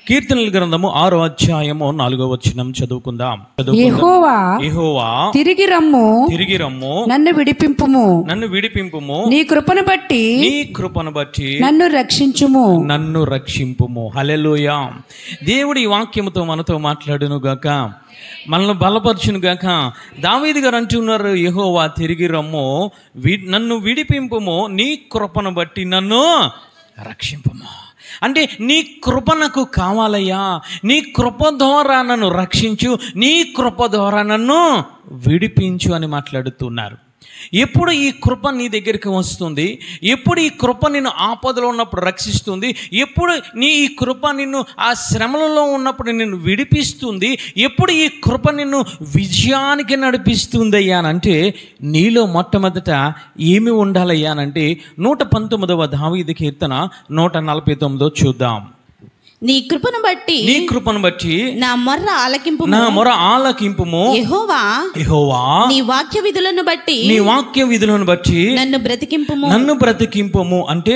కీర్తనల గ్రంథము 6వ అధ్యాయము 4వ వచనం చదువుకుందాం. యెహోవా తిరిగి రమ్ము నన్ను విడిపింపుము నీ కృపను బట్టి నన్ను రక్షించుము. హల్లెలూయా. దేవుడి వాక్యముతో మనతో మాట్లాడును గాక, మనల్ని బలపరచును గాక. దావీదు గారు అంటున్నారు, యెహోవా తిరిగి రమ్ము, నన్ను విడిపింపుము, నీ కృపను బట్టి నన్ను రక్షింపుము. అంటే నీ కృప నాకు కావాలయ్యా, నీ కృప ద్వారా నన్ను రక్షించు, నీ కృప ద్వారా నన్ను విడిపించు అని మాట్లాడుతున్నారు. ఎప్పుడు ఈ కృప నీ దగ్గరికి వస్తుంది, ఎప్పుడు ఈ కృప నిన్ను ఆపదలో ఉన్నప్పుడు రక్షిస్తుంది, ఎప్పుడు ఈ కృప నిన్ను ఆ శ్రమలలో ఉన్నప్పుడు నిన్ను విడిపిస్తుంది, ఎప్పుడు ఈ కృప నిన్ను విజయానికి నడిపిస్తుంది అయ్యానంటే నీలో మొట్టమొదట ఏమి ఉండాలయ్యానంటే 119వ దావీదు కీర్తన 149 చూద్దాం. నీ కృపను బట్టి నా మొర్ర ఆలకింపుము. యెహోవా నీ వాక్య విధులను బట్టి నన్ను బ్రతికింపుము. అంటే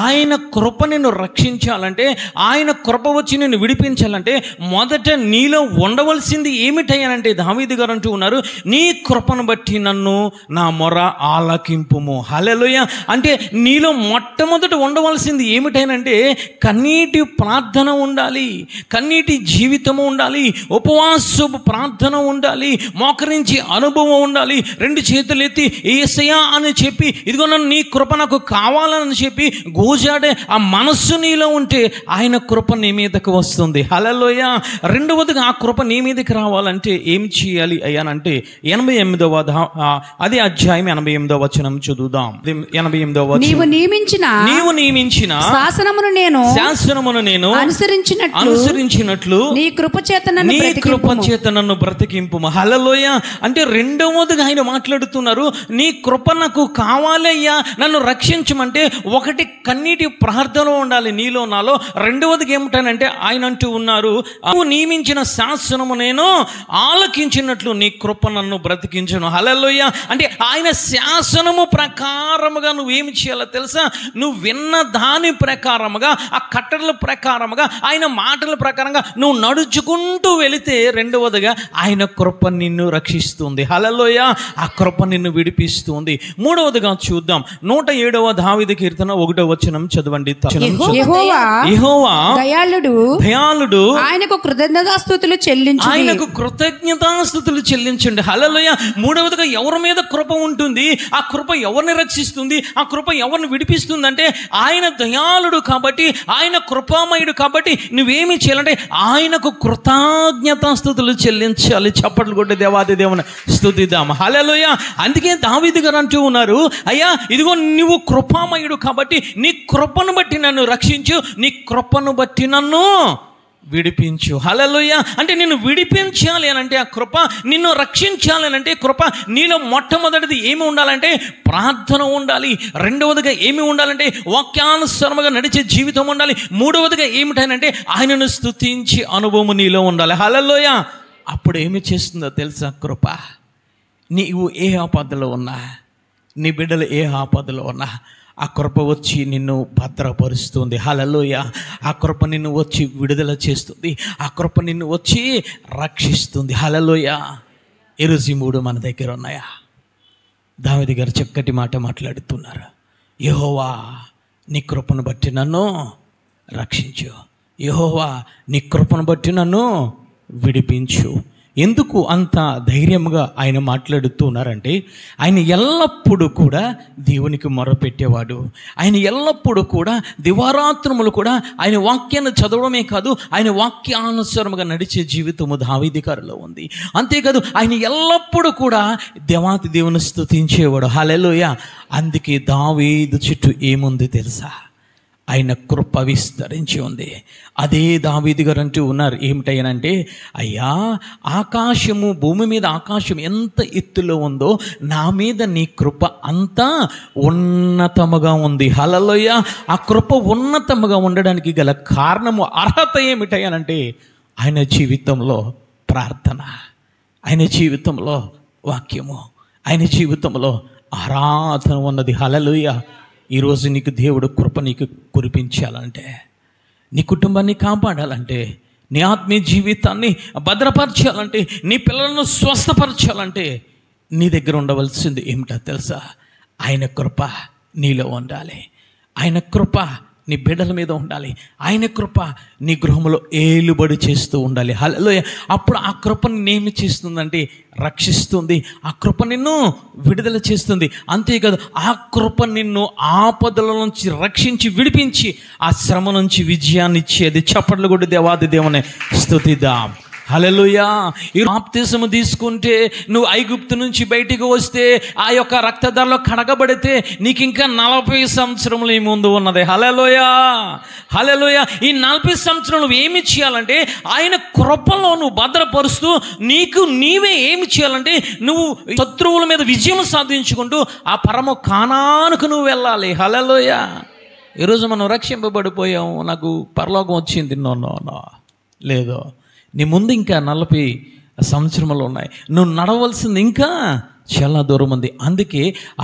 ఆయన కృప నిన్ను రక్షించాలంటే, ఆయన కృప వచ్చి నిన్ను విడిపించాలంటే మొదట నీలో ఉండవలసింది ఏమిటయ్యానంటే దావీదు గారు అంటూ ఉన్నారు, నీ కృపను బట్టి నన్ను నా మొర ఆలకింపుము. హల్లెలూయా. అంటే నీలో మొట్టమొదట ఉండవలసింది ఏమిటైనంటే కన్నీటి ప్రార్థన ఉండాలి, కన్నీటి జీవితము ఉండాలి, ఉపవాసపు ప్రార్థన ఉండాలి, మోకరించి అనుభవం ఉండాలి, 2 చేతులు ఎత్తి యేసయ్యా అని చెప్పి ఇదిగో నన్ను నీ కృప నాకు కావాలని చెప్పి గోజాడే ఆ మనస్సు నీలో ఉంటే ఆయన కృప నీ మీదకి వస్తుంది. హల్లెలూయా. రెండవదిగా ఆ కృప నీ మీదకి రావాలంటే ఏం చేయాలి అయ్యానంటే 88వ అదే అధ్యాయం 88వ వచనం చదువుదాం. 88వ వచనం, నీవు నియమించిన శాసనమును నేను అనుసరించినట్లు నీ కృప చేత నన్ను బ్రతికింపు. హల్లెలూయా. అంటే రెండవదిగా ఆయన మాట్లాడుతున్నారు, నీ కృప నాకు కావాలయ్యా, నన్ను రక్షించమంటే ఒకటి కన్నీటి ప్రార్థన ఉండాలి నీలో నాలో. రెండవదిగా ఏమిటనంటే ఆయన అంటూ ఉన్నారు, నువ్వు నియమించిన శాసనము నేను ఆలకించినట్లు నీ కృప నన్ను బ్రతికించును. హల్లెలూయా. అంటే ఆయన శాసనము ప్రకారముగా నువ్వేమి చేయాలో తెలుసా? నువ్వు విన్న దాని ప్రకారముగా, ఆ కట్టడల ప్రకారముగా, ఆయన మాటల ప్రకారంగా నువ్వు నడుచుకుంటూ వెళితే రెండవదిగా ఆయన కృప నిన్ను రక్షిస్తుంది. హల్లెలూయా. ఆ కృప నిన్ను విడిపిస్తుంది. మూడవదిగా చూద్దాం. 107వ దావీదు కీర్తన 1వ వచనం చదవండి. యెహోవా దయాళుడు, ఆయనకు కృతజ్ఞతాస్తుతులు చెల్లించండి. హల్లెలూయా. మూడవదిగా ఎవరి మీద కృప ఉంటుంది, ఆ కృప ఎవరిని రక్షిస్తుంది, ఆ కృప ఎవరిని విడిపిస్తుంది అంటే ఆయన దయాళుడు కాబట్టి, ఆయన కృపామయుడు కాబట్టి నువ్వేమి చేయాలంటే ఆయనకు కృతజ్ఞతాస్తుతులు చెల్లించాలి. చప్పట్లు కొట్టి దేవాది దేవుని స్తుతిద్దాం. హల్లెలూయా. అందుకే దావీదు గారు అంటూ ఉన్నారు, అయ్యా ఇదిగో నువ్వు కృపామయుడు కాబట్టి నీ కృపను బట్టి నన్ను రక్షించు, నీ కృపను బట్టి నన్ను విడిపించు. హల్లెలూయా. అంటే నిన్ను విడిపించాలి అని అంటే ఆ కృప, నిన్ను రక్షించాలి అని అంటే కృప. నీలో మొట్టమొదటిది ఏమి ఉండాలంటే ప్రార్థన ఉండాలి. రెండవదిగా ఏమి ఉండాలంటే వాక్యానుసారముగా నడిచే జీవితం ఉండాలి. మూడవదిగా ఏమిటనంటే ఆయనను స్తుతించి అనుభవం నీలో ఉండాలి. హల్లెలూయా. అప్పుడు ఏమి చేస్తుందో తెలుసా కృప? నీవు ఏ ఆపదలో ఉన్నా, నీ బిడ్డలు ఏ ఆపదలో ఉన్నా ఆ కృప వచ్చి నిన్ను భద్రపరుస్తుంది. హల్లెలూయా. ఆ కృప నిన్ను వచ్చి విడుదల చేస్తుంది, ఆ కృప నిన్ను వచ్చి రక్షిస్తుంది. హల్లెలూయా. ఈరోజు ఈ 3 మన దగ్గర ఉన్నాయా? దావీదు గారు చక్కటి మాట మాట్లాడుతున్నారు, యెహోవా నీ కృపను బట్టి నన్ను రక్షించు, యెహోవా నీ కృపను బట్టి నన్ను విడిపించు. ఎందుకు అంత ధైర్యంగా ఆయన మాట్లాడుతున్నారంటే ఆయన ఎల్లప్పుడూ కూడా దేవునికి మొరపెట్టేవాడు. ఆయన ఎల్లప్పుడూ కూడా దివారాత్రములు కూడా ఆయన వాక్యాన్ని చదవడమే కాదు, ఆయన వాక్యానుసారముగా నడిచే జీవితము దావీదు గారిలో ఉంది. అంతేకాదు ఆయన ఎల్లప్పుడూ కూడా దేవాతి దేవుని స్తుతించేవాడు. హల్లెలూయా. అందుకే దావీదు చుట్టూ ఏముంది తెలుసా? ఆయన కృప విస్తరించి ఉంది. అదే దావీదు గారు అంటూ ఉన్నారు, ఏమిటయ్యానంటే అయ్యా ఆకాశము, భూమి మీద ఆకాశం ఎంత ఎత్తులో ఉందో నా మీద నీ కృప అంత ఉన్నతముగా ఉంది. హల్లెలూయా. ఆ కృప ఉన్నతముగా ఉండడానికి గల కారణము, అర్హత ఏమిటయ్యానంటే ఆయన జీవితంలో ప్రార్థన, ఆయన జీవితంలో వాక్యము, ఆయన జీవితంలో ఆరాధన ఉన్నది. హల్లెలూయా. ఈరోజు నీకు దేవుడు కృప నీకు కురిపించాలంటే నీ కుటుంబాన్ని కాపాడాలంటే, నీ ఆత్మీయ జీవితాన్ని భద్రపరచాలంటే, నీ పిల్లలను స్వస్థపరచాలంటే నీ దగ్గర ఉండవలసింది ఏమిటో తెలుసా? ఆయన కృప నీలో ఉండాలి. ఆయన కృప నీ బిడ్డల మీద ఉండాలి. ఆయన కృప నీ గృహంలో ఏలుబడి చేస్తూ ఉండాలి. హల్లెలూయా. అప్పుడు ఆ కృప నిన్నేమి చేస్తుందంటే రక్షిస్తుంది. ఆ కృప నిన్ను విడుదల చేస్తుంది. అంతేకాదు, ఆ కృప నిన్ను ఆపదల నుంచి రక్షించి విడిపించి ఆ శ్రమ నుంచి విజయాన్ని ఇచ్చేది. చప్పట్లు కొట్టి దేవాది దేవుని స్తుతిద్దాం. హల్లెలూయా. ఈ బాప్తిసము తీసుకుంటే నువ్వు ఐగుప్తు నుంచి బయటికి వస్తే, ఆ యొక్క రక్తధారలో కడగబడితే నీకు ఇంకా 40 సంవత్సరములు ఈ ముందు ఉన్నది. హల్లెలూయా, హల్లెలూయా. ఈ 40 సంవత్సరాలు నువ్వు ఏమి చేయాలంటే ఆయన కృపలో నువ్వు భద్రపరుస్తూ నీకు నీవే ఏమి చేయాలంటే నువ్వు శత్రువుల మీద విజయం సాధించుకుంటూ ఆ పరమ కానానుకు నువ్వు వెళ్ళాలి. హల్లెలూయా. ఈరోజు మనం రక్షింపబడిపోయాము, నాకు పరలోకం వచ్చింది. నో లేదు. నీ ముందు ఇంకా 40 సంవత్సరములు ఉన్నాయి. నువ్వు నడవలసింది ఇంకా చాలా దూరం ఉంది. అందుకే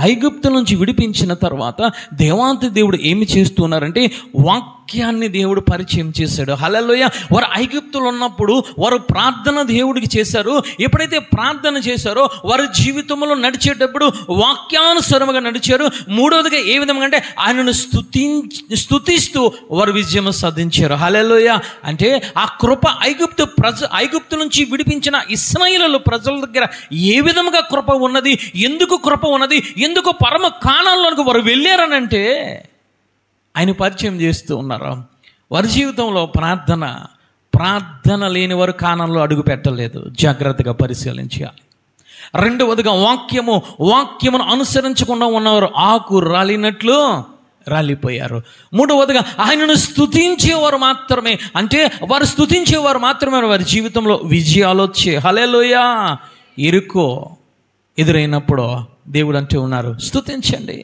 ఐగుప్తు నుంచి విడిపించిన తర్వాత దేవాంతి దేవుడు ఏమి చేస్తున్నారంటే వాక్యాన్ని దేవుడు పరిచయం చేశాడు. హల్లెలూయా. వారు ఐగుప్తులో ఉన్నప్పుడు వారు ప్రార్థన దేవుడికి చేశారు. ఎప్పుడైతే ప్రార్థన చేశారో వారి జీవితంలో నడిచేటప్పుడు వాక్యానుసారముగా నడిచారు. మూడవదిగా ఏ విధంగా అంటే ఆయనను స్తుతిస్తూ వారు విజయం సాధించారు. హల్లెలూయా. అంటే ఆ కృప ఐగుప్తు నుంచి విడిపించిన ఇశ్రాయేలు ప్రజల దగ్గర ఏ విధముగా కృప ఉన్నది, ఎందుకు కృప ఉన్నది, ఎందుకు పరమ కానాల్లోనికి వారు వెళ్ళారనంటే ఆయన పరిచయం చేస్తూ ఉన్నారు. వారి జీవితంలో ప్రార్థన లేని వారు కానాల్లో అడుగు పెట్టలేదు. జాగ్రత్తగా పరిశీలించాలి. రెండవదిగా వాక్యమును అనుసరించకుండా ఉన్నవారు ఆకు రాలినట్లు రాలిపోయారు. మూడవదిగా ఆయనను స్తుతించేవారు మాత్రమే, అంటే వారు స్తుతించేవారు మాత్రమే వారి జీవితంలో విజయాలు వచ్చే. హల్లెలూయా. ఇరుకో ఎదురైనప్పుడు దేవుడు అంటూ ఉన్నారు, స్తుతించండి,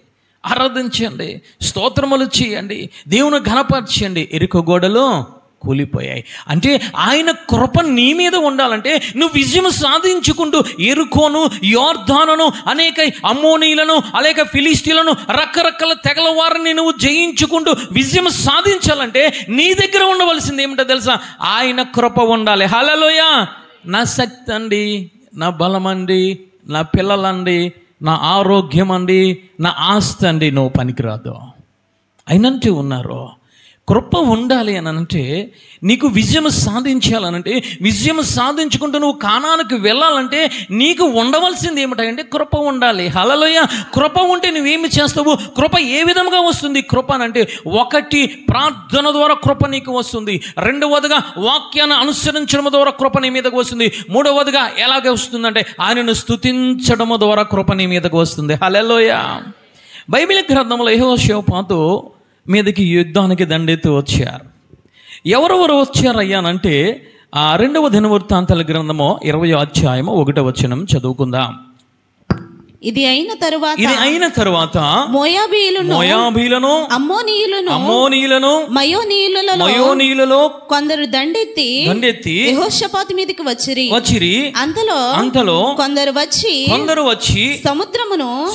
ఆరాధించండి, స్తోత్రములు చేయండి, దేవుని ఘనపరచండి. ఇరుకు గోడలు కూలిపోయాయి. అంటే ఆయన కృప నీ మీద ఉండాలంటే నువ్వు విజయం సాధించుకుంటూ ఎరుకోను, యోర్దానును, అనేక అమ్మోనీలను, అనేక ఫిలిస్తీన్లను, రకరకాల తెగల వారిని నువ్వు జయించుకుంటూ విజయం సాధించాలంటే నీ దగ్గర ఉండవలసింది ఏమిటో తెలుసా? ఆయన కృప ఉండాలి. హల్లెలూయా. నా శక్తి అండి, నా బలమండి, నా పిల్లలండి, నా ఆరోగ్యం అండి, నా ఆస్తి అండి నువ్వు పనికిరాదు. అయినంటూ ఉన్నారు. కృప ఉండాలి అని అంటే నీకు విజయం సాధించాలనంటే, విజయం సాధించుకుంటూ నువ్వు కానానికి వెళ్ళాలంటే నీకు ఉండవలసింది ఏమిటంటే కృప ఉండాలి. హల్లెలూయా. కృప ఉంటే నువ్వేమి చేస్తావు? కృప ఏ విధంగా వస్తుంది? కృప అంటే ఒకటి, ప్రార్థన ద్వారా కృప నీకు వస్తుంది. రెండవదిగా వాక్యాన్ని అనుసరించడం ద్వారా కృప నీ మీదకు వస్తుంది. మూడవదిగా ఎలాగ వస్తుందంటే ఆయనను స్తుతించడం ద్వారా కృప నీ మీదకు వస్తుంది. హల్లెలూయా. బైబిల్ గ్రంథంలో యెహోషాపాతు మీదకి యుద్ధానికి దండెత్తి వచ్చారు. ఎవరెవరు వచ్చారయ్యానంటే 2వ దినవృత్తాంతాల గ్రంథము 20వ అధ్యాయము 1వ వచనం చదువుకుందాం. ఇది అయిన తరువాత మోయాబీలను అమ్మోనీయులను మయోనీయులలో కొందరు దండెత్తి యెహోషాపాతు మీదకి వచ్చిరి. అంతలో కొందరు వచ్చి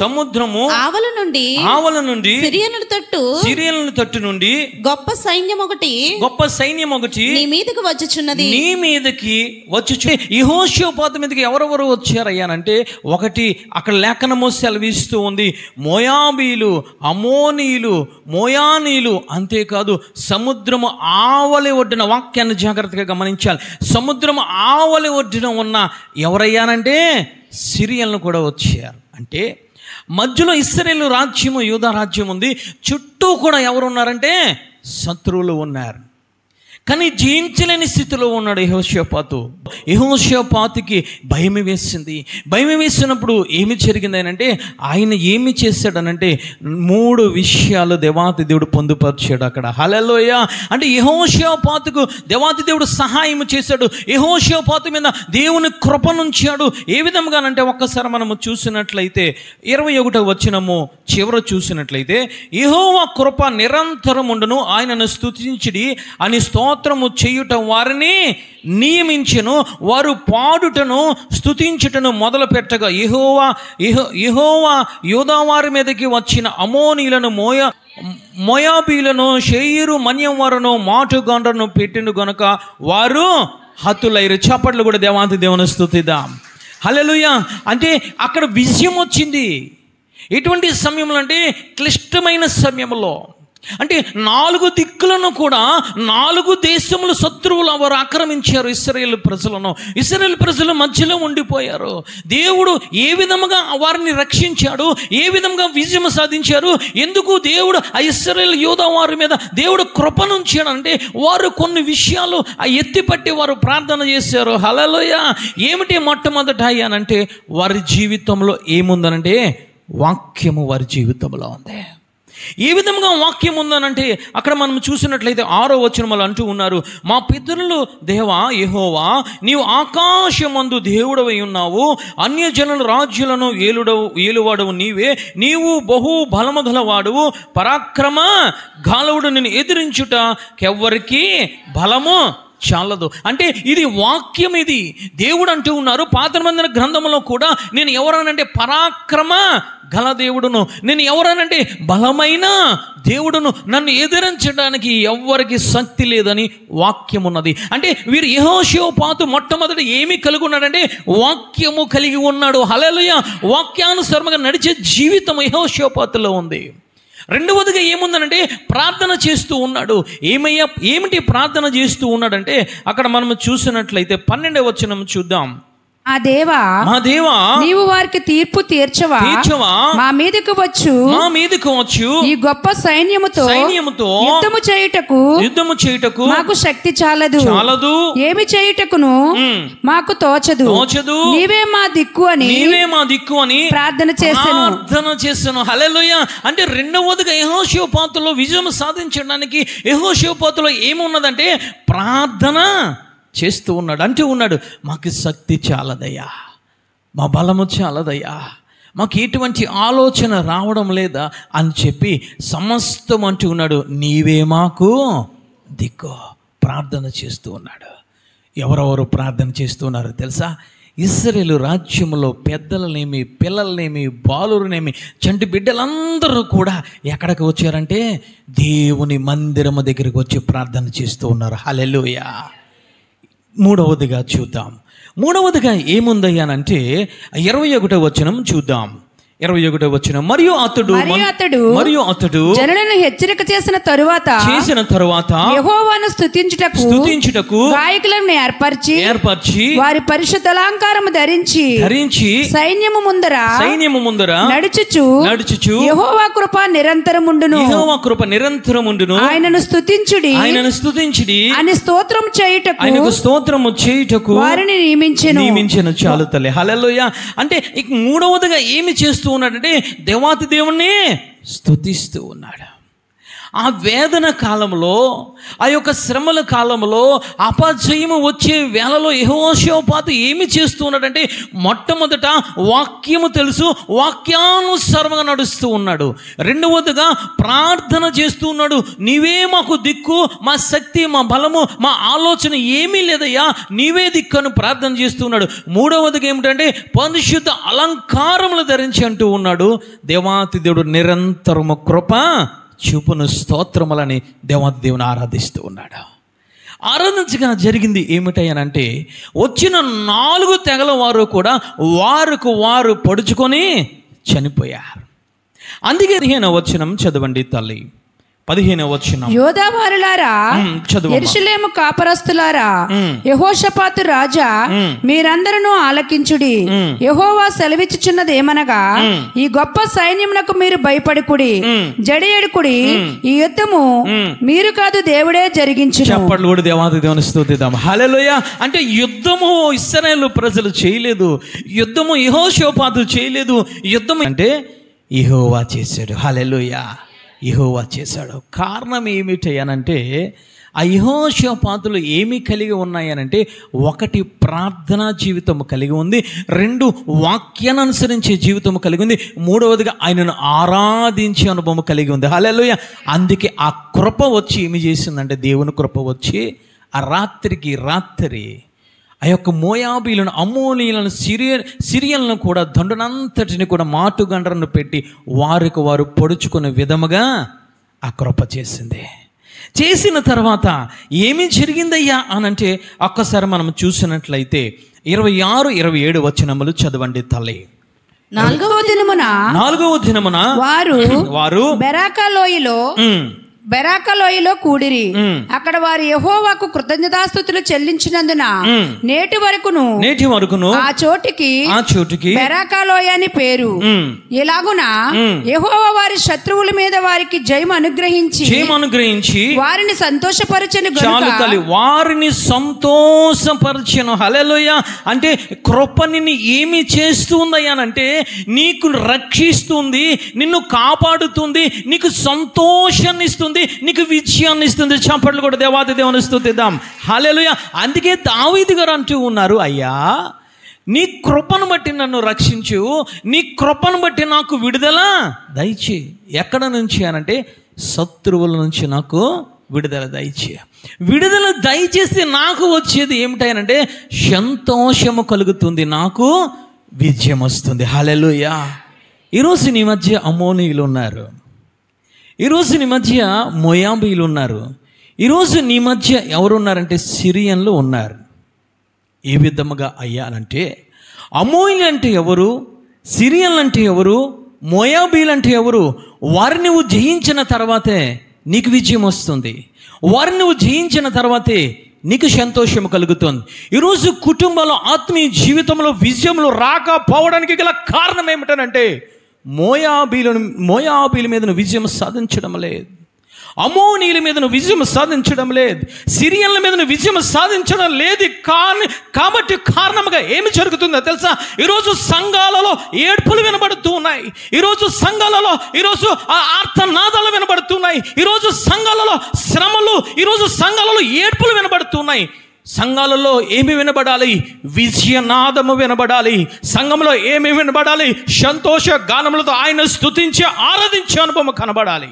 సముద్రము ఆవల నుండి సిరియనుల తట్టు నుండి గొప్ప సైన్యం ఒకటి నీ మీదకి వచ్చుచున్నది. యెహోషాపాతు మీదకి ఎవరెవరు వచ్చారయ్యానంటే, ఒకటి అక్కడ లేఖనము సెలవిస్తూ ఉంది, మోయాబీలు, అమోనీయులు, మోయానీయులు. అంతేకాదు సముద్రము ఆవలి ఒడ్డున, వాక్యాన్ని జాగ్రత్తగా గమనించాలి, సముద్రము ఆవలి ఒడ్డున ఉన్న ఎవరయ్యానంటే సిరియన్లు కూడా వచ్చారు. అంటే మధ్యలో ఇశ్రాయేలు రాజ్యము, యూదా రాజ్యం ఉంది, చుట్టూ కూడా ఎవరు ఉన్నారంటే శత్రువులు ఉన్నారు. కానీ జయించలేని స్థితిలో ఉన్నాడు యెహోషాపాతుకి భయం వేసింది. భయం వేసినప్పుడు ఏమి జరిగిందనంటే ఆయన ఏమి చేశాడనంటే 3 విషయాలు దేవాతి దేవుడు పొందుపరిచాడు అక్కడ. హల్లెలూయా. అంటే యెహోషాపాతుకు దేవాతి దేవుడు సహాయం చేశాడు. యెహోషాపాతు మీద దేవుని కృపనుంచాడు. ఏ విధంగానంటే ఒక్కసారి మనము చూసినట్లయితే 21వ వచనము చివర చూసినట్లయితే, యెహోవా కృప నిరంతరముండును, ఆయనను స్తుతించుడి అని స్తోత్రము చేయుట వారిని నియమించెను. వారు పాడుటను స్తుతించుటను మొదలు పెట్టగా యెహోవా యూదా వారి మీదకి వచ్చిన అమోనీయులను మోయాబీలను షేయిరు మన్యం వారును మాటుగాండ్రను పెట్టిన గనుక వారు హతులైరు. చప్పట్లు కూడా దేవాంతి దేవుని స్తుతిద్దాం. హల్లెలూయా. అంటే అక్కడ విజయం వచ్చింది. ఎటువంటి సమయంలో అంటే క్లిష్టమైన సమయంలో, అంటే 4 దిక్కులను కూడా 4 దేశములు శత్రువులు వారు ఆక్రమించారు ఇశ్రాయేలు ప్రజలను. ఇశ్రాయేలు ప్రజల మధ్యలో ఉండిపోయారు. దేవుడు ఏ విధముగా వారిని రక్షించాడు, ఏ విధంగా విజయం సాధించారు, ఎందుకు దేవుడు ఆ ఇశ్రాయేలు యోధా వారి మీద దేవుడు కృపనుంచాడంటే వారు కొన్ని విషయాలు ఎత్తిపట్టి వారు ప్రార్థన చేశారు. హల్లెలూయా. ఏమిటి మొట్టమొదట అయ్యానంటే వారి జీవితంలో ఏముందనంటే వాక్యము వారి జీవితంలో ఉంది. ఏ విధంగా వాక్యం ఉందనంటే అక్కడ మనం చూసినట్లయితే 6వ వచనములు అంటూ ఉన్నారు, మా పితరులు దేవా యెహోవా నీవు ఆకాశమందు దేవుడవై ఉన్నావు, అన్యజనుల రాజ్యులను ఏలువాడవు నీవే, నీవు బహు బలము గలవాడువు, పరాక్రమ గాలవుడు నిన్ను ఎదిరించుట కెవ్వరికి బలము చాలదు. అంటే ఇది వాక్యం. ఇది దేవుడు అంటూ ఉన్నారు. పాత నిబంధన గ్రంథంలో కూడా నేను ఎవరనంటే పరాక్రమ గల దేవుడును, నేను ఎవరనంటే బలమైన దేవుడును, నన్ను ఎదిరించడానికి ఎవ్వరికి శక్తి లేదని వాక్యం ఉన్నది. అంటే వీరు యెహోషాపాతు మొట్టమొదటి ఏమి కలిగి ఉన్నాడంటే వాక్యము కలిగి ఉన్నాడు. హల్లెలూయా. వాక్యానుసారంగా నడిచే జీవితం యెహోషాపాతులో ఉంది. రెండవదిగా ఏముందనంటే ప్రార్థన చేస్తూ ఉన్నాడు. ఏమిటి ప్రార్థన చేస్తూ ఉన్నాడంటే అక్కడ మనం చూసినట్లయితే 12వ వచనం చూద్దాం. ఆ దేవా, మా దేవా, నీవు వారికి తీర్పు తీర్చవా మా మీదకు వచ్చు ఈ గొప్ప సైన్యముతో యుద్ధము చేయుటకు మాకు శక్తి చాలదు, ఏమి చేయుటకును మాకు తోచదు, నీవే మా దిక్కు అని ప్రార్థన చేశాను. హల్లెలూయా. అంటే రెండవదిగా యెహోషాపాతులో విజయం సాధించడానికి యెహోషాపాతులో ఏమున్నదంటే ప్రార్థన చేస్తూ ఉన్నాడు. అంటూ ఉన్నాడు, మాకు శక్తి చాలదయ్యా, మా బలము చాలదయ్యా, మాకు ఎటువంటి ఆలోచన రావడం లేదా అని చెప్పి సమస్తం అంటూ ఉన్నాడు, నీవే మాకు దిక్కు. ప్రార్థన చేస్తూ ఉన్నాడు. ఎవరెవరు ప్రార్థన చేస్తున్నారు తెలుసా? ఇశ్రాయేలు రాజ్యంలో పెద్దలనేమి, పిల్లలనేమి, బాలురనేమి, చంటి బిడ్డలందరూ కూడా ఎక్కడికి వచ్చారంటే దేవుని మందిరము దగ్గరికి వచ్చి ప్రార్థన చేస్తూ ఉన్నారు. హల్లెలూయా. మూడవదిగా చూద్దాం. మూడవదిగా ఏముందయ్యానంటే 21వ వచనం చూద్దాం. 21వ వచనం, మరియు అతడు జనులను హెచ్చరిక చేసిన తరువాత యెహోవాను స్తుతించుటకు గాయకులను ఏర్పరిచి వారి పరిశుద్ధ అలంకారము ధరించి సైన్యము ముందర నడుచుచు యెహోవా కృప నిరంతరముండును ఆయనను స్తుతించుడి అని స్తోత్రము చేయుటకు వారిని నియమించెను. చాలు తల్లి. హల్లెలూయా. అంటే ఇక మూడవదిగా ఏమి చేస్తూ ఉన్నాడంటే దేవాతి దేవుణ్ణి స్తుతిస్తూ ఉన్నాడు. ఆ వేదన కాలంలో, ఆ యొక్క శ్రమల కాలంలో, అపజయము వచ్చే వేళలో యెహోషాపాతు ఏమి చేస్తూ ఉన్నాడంటే మొట్టమొదట వాక్యము తెలుసు, వాక్యానుసారంగా నడుస్తూ ఉన్నాడు. రెండవదిగా ప్రార్థన చేస్తూ ఉన్నాడు. నీవే మాకు దిక్కు, మా శక్తి, మా బలము, మా ఆలోచన ఏమీ లేదయ్యా, నీవే దిక్కు అని ప్రార్థన చేస్తూ ఉన్నాడు. మూడవదిగా ఏమిటంటే పరిశుద్ధ అలంకారములు ధరించి అంటూ ఉన్నాడు, దేవాతి దేవుడు నిరంతరము కృప చూపును స్తోత్రములని దేవాతి దేవుని ఆరాధిస్తూ ఉన్నాడు. ఆరాధించగా జరిగింది ఏమిటయ్యానంటే వచ్చిన 4 తెగల వారు కూడా వారు పొడుచుకొని చనిపోయారు. అందుకే 15వ వచనం చదవండి తల్లి. 15వ వచనం, యోధావారులారా, యెరూషలేము కాపరస్తులారా, యెహోషాపాతు రాజా, మీరందరూ ఆలకించుడి. యెహోవా సెలవిచ్చుచున్నది ఏమనగా, ఈ గొప్ప సైన్యమునకు మీరు భయపడుకుడి, జడియడుకుడి, ఈ యుద్ధము మీరు కాదు దేవుడే జరిగించును. చప్పట్లు కూడా దేవాది దేవుని స్తుతిద్దాం. హల్లెలూయా. అంటే యుద్ధము ఇశ్రాయేలు ప్రజలు చేయలేదు, యుద్ధము యెహోషాపాతు చేయలేదు, యుద్ధం అంటే యెహోవా చేశాడు. హల్లెలూయా. యెహోవా చేశాడు. కారణం ఏమిటయ్యానంటే ఆ యెహోషాపాతులు ఏమి కలిగి ఉన్నాయనంటే 1 ప్రార్థనా జీవితం కలిగి ఉంది, 2 వాక్యాన్ని అనుసరించే జీవితం కలిగి ఉంది, 3వదిగా ఆయనను ఆరాధించే అనుభవం కలిగి ఉంది. హల్లెలూయా. అందుకే ఆ కృప వచ్చి ఏమి చేసిందంటే దేవుని కృప వచ్చి ఆ రాత్రి ఆ యొక్క మోయాబీలను, అమ్మోనీయులను, సిరియలను కూడా దండునంతటిని కూడా మాటుగండ్రను పెట్టి వారు పొడుచుకునే విధముగా ఆ కృప చేసింది. చేసిన తర్వాత ఏమి జరిగిందయ్యా అనంటే ఒక్కసారి మనం చూసినట్లయితే 26, 27 వచనములు చదవండి తల్లి. 4వ దినమున వారు బెరాకా లోయలో కూడిరి. అక్కడ వారు యెహోవాకు కృతజ్ఞతాస్తుతులు చెల్లించినందున నేటి వరకును ఆ చోటికి బెరాకా లోయ అని పేరు. ఇలాగున యెహోవా వారి శత్రువుల మీద వారికి జయము అనుగ్రహించి వారిని సంతోషపరచను. వారిని సంతోషపరచను. హల్లెలూయా. అంటే కృప నిన్ను ఏమి చేస్తుందయ్యానంటే నీకు రక్షిస్తుంది, నిన్ను కాపాడుతుంది, నీకు సంతోషాన్ని ఇస్తుంది, నీకు విజయాన్ని ఇస్తుంది. చప్పట్లు కూడా దేవాది దేవుని స్తుతిద్దాం. హల్లెలూయా. అందుకే దావీదు గారు అంటూ ఉన్నారు, అయ్యా నీ కృపను బట్టి నన్ను రక్షించు, నీ కృపను బట్టి నాకు విడుదల దయచే. ఎక్కడ నుంచి అనంటే శత్రువుల నుంచి నాకు విడుదల దయచే. విడుదల దయచేస్తే నాకు వచ్చేది ఏమిటంటే సంతోషము కలుగుతుంది, నాకు విజయం వస్తుంది. హల్లెలూయా. ఈరోజు నీ మధ్య అమ్మోనీయులు ఉన్నారు, ఈరోజు నీ మధ్య మోయాబీలు ఉన్నారు, ఈరోజు నీ మధ్య ఎవరున్నారంటే సిరియన్లు ఉన్నారు. ఏ విధముగా అయ్యానంటే అమ్మోయిలు అంటే ఎవరు, సిరియన్లు అంటే ఎవరు, మోయాబీలు అంటే ఎవరు? వారిని నువ్వు జయించిన తర్వాతే నీకు విజయం వస్తుంది, వారిని నువ్వు జయించిన తర్వాతే నీకు సంతోషం కలుగుతుంది. ఈరోజు కుటుంబంలో ఆత్మీయ జీవితంలో విజయంలో రాకపోవడానికి గల కారణం ఏమిటనంటే మోయాబీల మీద నువ్వు విజయం సాధించడం లేదు, అమ్మోనీయుల మీద నువ్వు విజయం సాధించడం లేదు, సిరియన్ల మీద నువ్వు విజయం సాధించడం లేదు. కాబట్టి కారణంగా ఏమి జరుగుతుందో తెలుసా? ఈరోజు సంఘాలలో ఏడ్పులు వినబడుతూ ఉన్నాయి, ఈరోజు సంఘాలలో ఆర్తనాదాలు వినబడుతున్నాయి, ఈరోజు సంఘాలలో శ్రమలు, ఈరోజు సంఘాలలో ఏడ్పులు వినబడుతున్నాయి. సంఘాలలో ఏమి వినబడాలి? విజయనాదము వినబడాలి. సంఘంలో ఏమి వినబడాలి? సంతోష గానములతో ఆయన స్తుతించి ఆరాధించే అనుభవం కనబడాలి.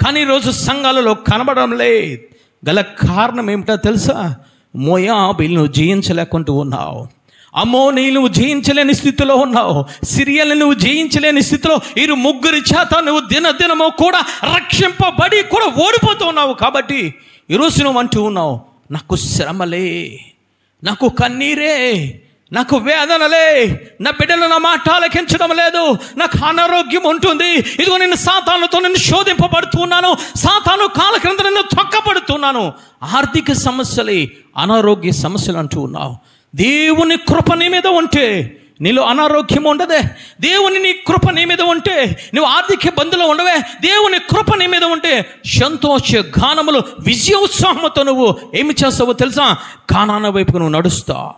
కానీ ఈరోజు సంఘాలలో కనబడడం లేదు. గల కారణం ఏమిటో తెలుసా? మోయాబీలు నువ్వు జయించలేకుంటూ ఉన్నావు, అమ్మోనీయులు నువ్వు జయించలేని స్థితిలో ఉన్నావు, సిరియల్ని నువ్వు జయించలేని స్థితిలో ఈ ముగ్గురి చేత నువ్వు దినదినము కూడా రక్షింపబడి కూడా ఓడిపోతూ ఉన్నావు. కాబట్టి ఈరోజు నువ్వు అంటూ ఉన్నావు, నాకు శ్రమలే, నాకు కన్నీరే, నాకు వేదనలే, నా బిడ్డలు నా మాట ఆలకించడం లేదు, నాకు అనారోగ్యం ఉంటుంది, ఇదిగో నేను సాతానుతో నేను శోధింపబడుతున్నాను, సాతాను కాల క్రింద నేను తొక్కబడుతున్నాను, ఆర్థిక సమస్యలే, అనారోగ్య సమస్యలు అంటూ ఉన్నావు. దేవుని కృప నీ మీద ఉంటే నీలో అనారోగ్యం ఉండదే. దేవుని నీ కృప నీ మీద ఉంటే నువ్వు ఆర్థిక ఇబ్బందులు ఉండవే. దేవుని కృప నీ మీద ఉంటే సంతోష గానములు విజయోత్సాహంతో నువ్వు ఏమి చేస్తావో తెలుసా? కానాను వైపుకు నువ్వు నడుస్తావు.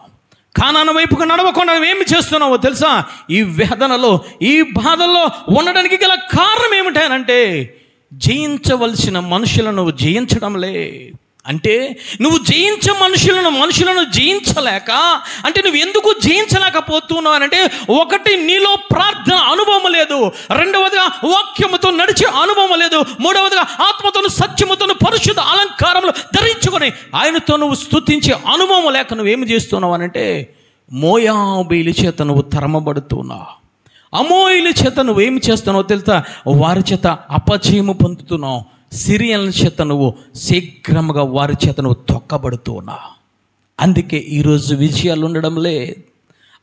కానాను వైపుకు నడవకుండా నువ్వేమి చేస్తున్నావో తెలుసా? ఈ వేదనలో, ఈ బాధల్లో ఉండడానికి గల కారణం ఏమిటంటే జయించవలసిన మనుషులను నువ్వు జయించడంలే. అంటే నువ్వు జయించే మనుషులను జయించలేక, అంటే నువ్వు ఎందుకు జయించలేకపోతున్నావు అంటే, ఒకటి నీలో ప్రార్థన అనుభవం లేదు, రెండవదిగా వాక్యముతో నడిచే అనుభవం లేదు, మూడవదిగా ఆత్మతోను సత్యముతోను పరిశుద్ధ అలంకారములు ధరించుకొని ఆయనతో నువ్వు స్తుతించే అనుభవం లేక నువ్వేమి చేస్తున్నావు అనంటే మోయాబీల చేత నువ్వు తరమబడుతున్నావు. అమోయిల చేత నువ్వేమి చేస్తున్నావు తెలుసా? వారి చేత అపజయము పొందుతున్నావు. సిరియన్ల చేత నువ్వు శీఘ్రముగా వారి చేత నువ్వు తొక్కబడుతూ ఉన్నావు. అందుకే ఈరోజు విజయాలు ఉండడం లేదు,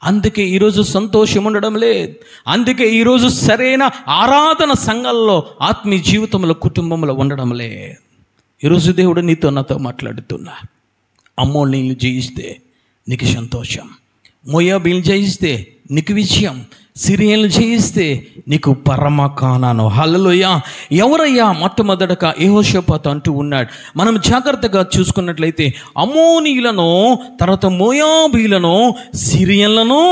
అందుకే ఈరోజు సంతోషం ఉండడం లేదు, అందుకే ఈరోజు సరైన ఆరాధన సంఘాల్లో ఆత్మీయ జీవితంలో కుటుంబంలో ఉండడం లేదు. ఈరోజు దేవుడు నీతో నాతో మాట్లాడుతున్నా. అమ్మోనీయులు జయిస్తే నీకు సంతోషం, మోయాబీలు జయిస్తే నీకు విజయం, సిరియన్లు జయిస్తే నీకు పరమ కానాను. హల్లెలూయా. ఎవరయ్యా? మొట్టమొదటగా యెహోషాపాతు అంటూ ఉన్నాడు. మనం జాగ్రత్తగా చూసుకున్నట్లయితే అమ్మోనీయులను, తర్వాత మోయాబీలను, సిరియన్లను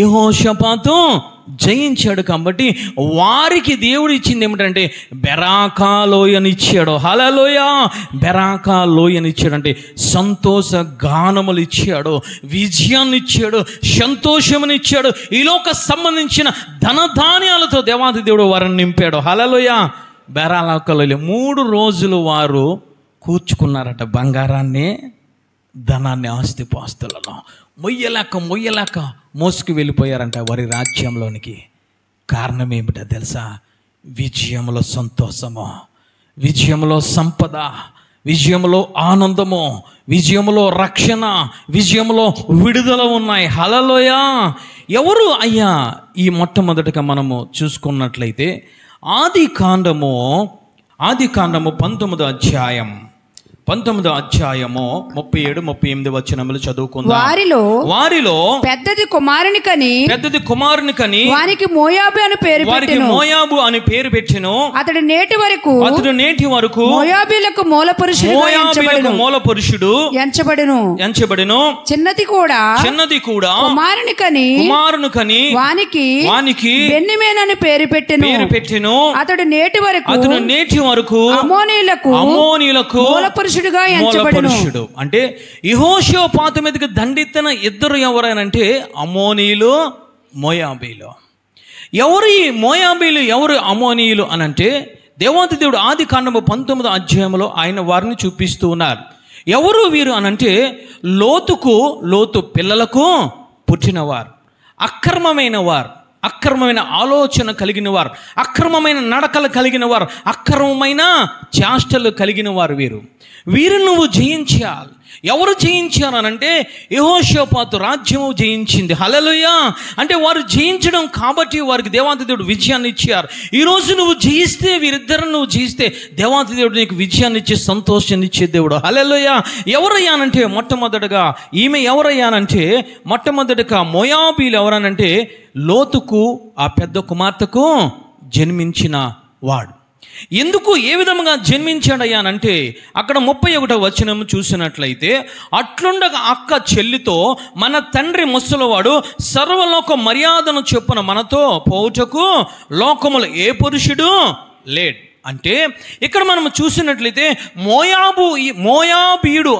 యెహోషాపాతు జయించాడు. కాబట్టి వారికి దేవుడు ఇచ్చింది ఏమిటంటే బెరాకా లోయనిచ్చాడు. హల్లెలూయా. బెరాకా లోయనిచ్చాడు అంటే సంతోష గానములు ఇచ్చాడు, విజయాన్ని ఇచ్చాడు, సంతోషమునిచ్చాడు. ఈ లోక సంబంధించిన ధనధాన్యాలతో దేవాది దేవుడు వారిని నింపాడు. హల్లెలూయా. బెరాకా లోయ 3 రోజులు వారు కూర్చుకున్నారట బంగారాన్ని, ధనాన్ని, ఆస్తిపాస్తులను మొయ్యలేక మోసుకు వెళ్ళిపోయారంట వారి రాజ్యంలోనికి. కారణం ఏమిటో తెలుసా? విజయంలో సంతోషము, విజయంలో సంపద, విజయంలో ఆనందము, విజయంలో రక్షణ, విజయంలో విడుదల ఉన్నాయి. హల్లెలూయా. ఎవరు అయ్యా? ఈ మొట్టమొదటిగా మనము చూసుకున్నట్లయితే ఆది కాండము 19వ అధ్యాయము 37, 38 వచనములు చదువుకుందాం. వారిలో పెద్దది కుమారుని కని వానికి మోయాబు అని పేరు పెట్టెను. అతడు నేటి వరకు మోయాబీలకు మూల పురుషుడు ఎంచబడెను. చిన్నది కూడా కుమారుని కని వానికి బెన్యమీను పేరు పెట్టెను. అతడు నేటి వరకు అమోనీయులకు మూల పురుషుడు. అంటే యెహోషాపాతు మీదకి దండెత్తిన ఇద్దరు ఎవరైనంటే అమోనీయులు, మోయాబీలు. ఎవరు ఈ మోయాబీలు, ఎవరు అమోనీయులు అనంటే దేవాది దేవుడు ఆది కాండము 19వ అధ్యాయంలో ఆయన వారిని చూపిస్తూ ఉన్నారు. ఎవరు వీరు అనంటే లోతు పిల్లలకు పుట్టినవారు, అక్రమమైన ఆలోచన కలిగిన వారు, అక్రమమైన నడకలు కలిగిన వారు, అక్రమమైన చేష్టలు కలిగిన వారు. వీరు నువ్వు జయించాలి. ఎవరు జయించారనంటే యెహోషాపాతు రాజ్యము జయించింది. హల్లెలూయా. అంటే వారు జయించడం కాబట్టి వారికి దేవాది దేవుడు విజయాన్ని ఇచ్చారు. ఈరోజు నువ్వు జయిస్తే, వీరిద్దరు నువ్వు జయిస్తే దేవాది దేవుడు నీకు విజయాన్ని ఇచ్చే, సంతోషాన్ని ఇచ్చే దేవుడు. హల్లెలూయా. ఎవరయ్యానంటే మొట్టమొదటిగా ఈమె ఎవరయ్యానంటే మొట్టమొదటిగా మోయాబీలు ఎవరనంటే లోతుకు ఆ పెద్ద కుమార్తెకు జన్మించిన వాడు. ఎందుకు ఏ విధంగా జన్మించాడయ్యానంటే అక్కడ 31వ వచనం చూసినట్లయితే, అట్లుండగా అక్క చెల్లితో, మన తండ్రి ముసలివాడు సర్వలోక మర్యాదను చొప్పున మనతో పోవుటకు లోకములు ఏ పురుషుడు లేడు. అంటే ఇక్కడ మనం చూసినట్లయితే మోయాబీలు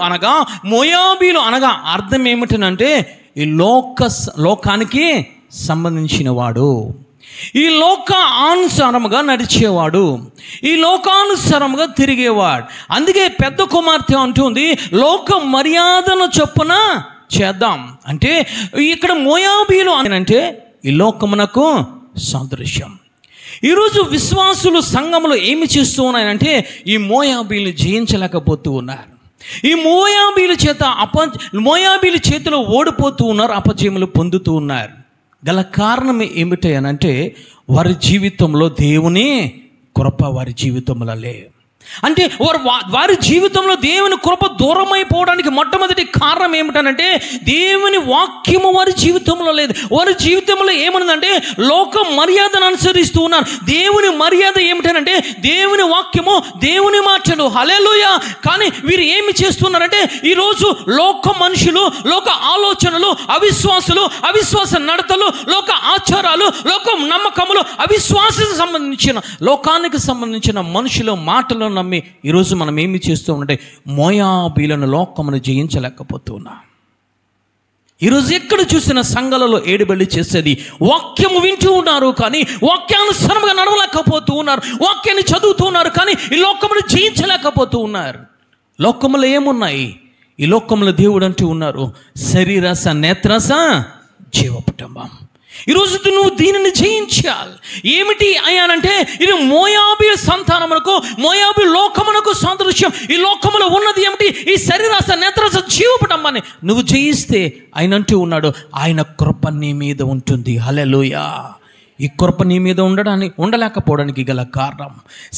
అనగా అర్థం ఏమిటనంటే ఈ లోకానికి సంబంధించిన వాడు, ఈ లోకానుసారముగా నడిచేవాడు, ఈ లోకానుసారముగా తిరిగేవాడు. అందుకే పెద్ద కుమార్తె అంటుంది లోక మర్యాదను చొప్పున చేద్దాం. అంటే ఇక్కడ మోయాబీలు అంటే ఈ లోకమునకు సాదృశ్యం. ఈరోజు విశ్వాసులు సంఘములో ఏమి చేస్తూ ఉన్నాయంటే ఈ మోయాబీలు జయించలేకపోతూ ఉన్నారు. ఈ మోయాబీల చేతిలో ఓడిపోతూ ఉన్నారు, అపజయములు పొందుతూ ఉన్నారు. గల కారణం ఏమిటనంటే వారి జీవితంలో దేవుని కృప వారి జీవితంలో లేదు. అంటే వారి జీవితంలో దేవుని కృప దూరం అయిపోవడానికి మొట్టమొదటి కారణం ఏమిటనంటే దేవుని వాక్యము వారి జీవితంలో లేదు. వారి జీవితంలో ఏమన్నదంటే లోక మర్యాదను అనుసరిస్తూ ఉన్నారు. దేవుని మర్యాద ఏమిటనంటే దేవుని వాక్యము, దేవుని మాటలు. హల్లెలూయా. కానీ వీరు ఏమి చేస్తున్నారంటే ఈరోజు లోక మనుషులు, లోక ఆలోచనలు, అవిశ్వాస నడతలు, లోక ఆచారాలు, లోక నమ్మకములు, లోకానికి సంబంధించిన మనుషుల మాటలు నమ్మి ఈరోజు మనం ఏమి చేస్తూ ఉంటే మోయాబీలను లోకమును జయించలేకపోతున్నాం. ఈరోజు ఎక్కడ చూసిన సంఘాలలో ఏడుబెళ్లి చేసేది వాక్యము వింటూ ఉన్నారు కానీ వాక్యానుసారంగా నడవలేకపోతూ ఉన్నారు. వాక్యాన్ని చదువుతూ ఉన్నారు కానీ ఈ లోకమును జయించలేకపోతూ ఉన్నారు. లోకములో ఏమున్నాయి? ఈ లోకములో దేవుడు అంటూ ఉన్నారు శరీరస, నేత్రస, జీవకుటుంబం. ఈరోజు నువ్వు దీనిని జయించాలి. ఏమిటి అయ్యానంటే ఇది మోయాబీల సంతానమునకు, మోయాబీ లోకమునకు సాదృశ్యం. ఈ లోకములో ఉన్నది ఏమిటి? ఈ శరీరస, నేత్రస, జీవకుటుంబాన్ని నువ్వు జయిస్తే ఆయన అంటూ ఉన్నాడు ఆయన కృప నీ మీద ఉంటుంది. హల్లెలూయా. ఈ కృప నీ మీద ఉండలేకపోవడానికి గల కారణం,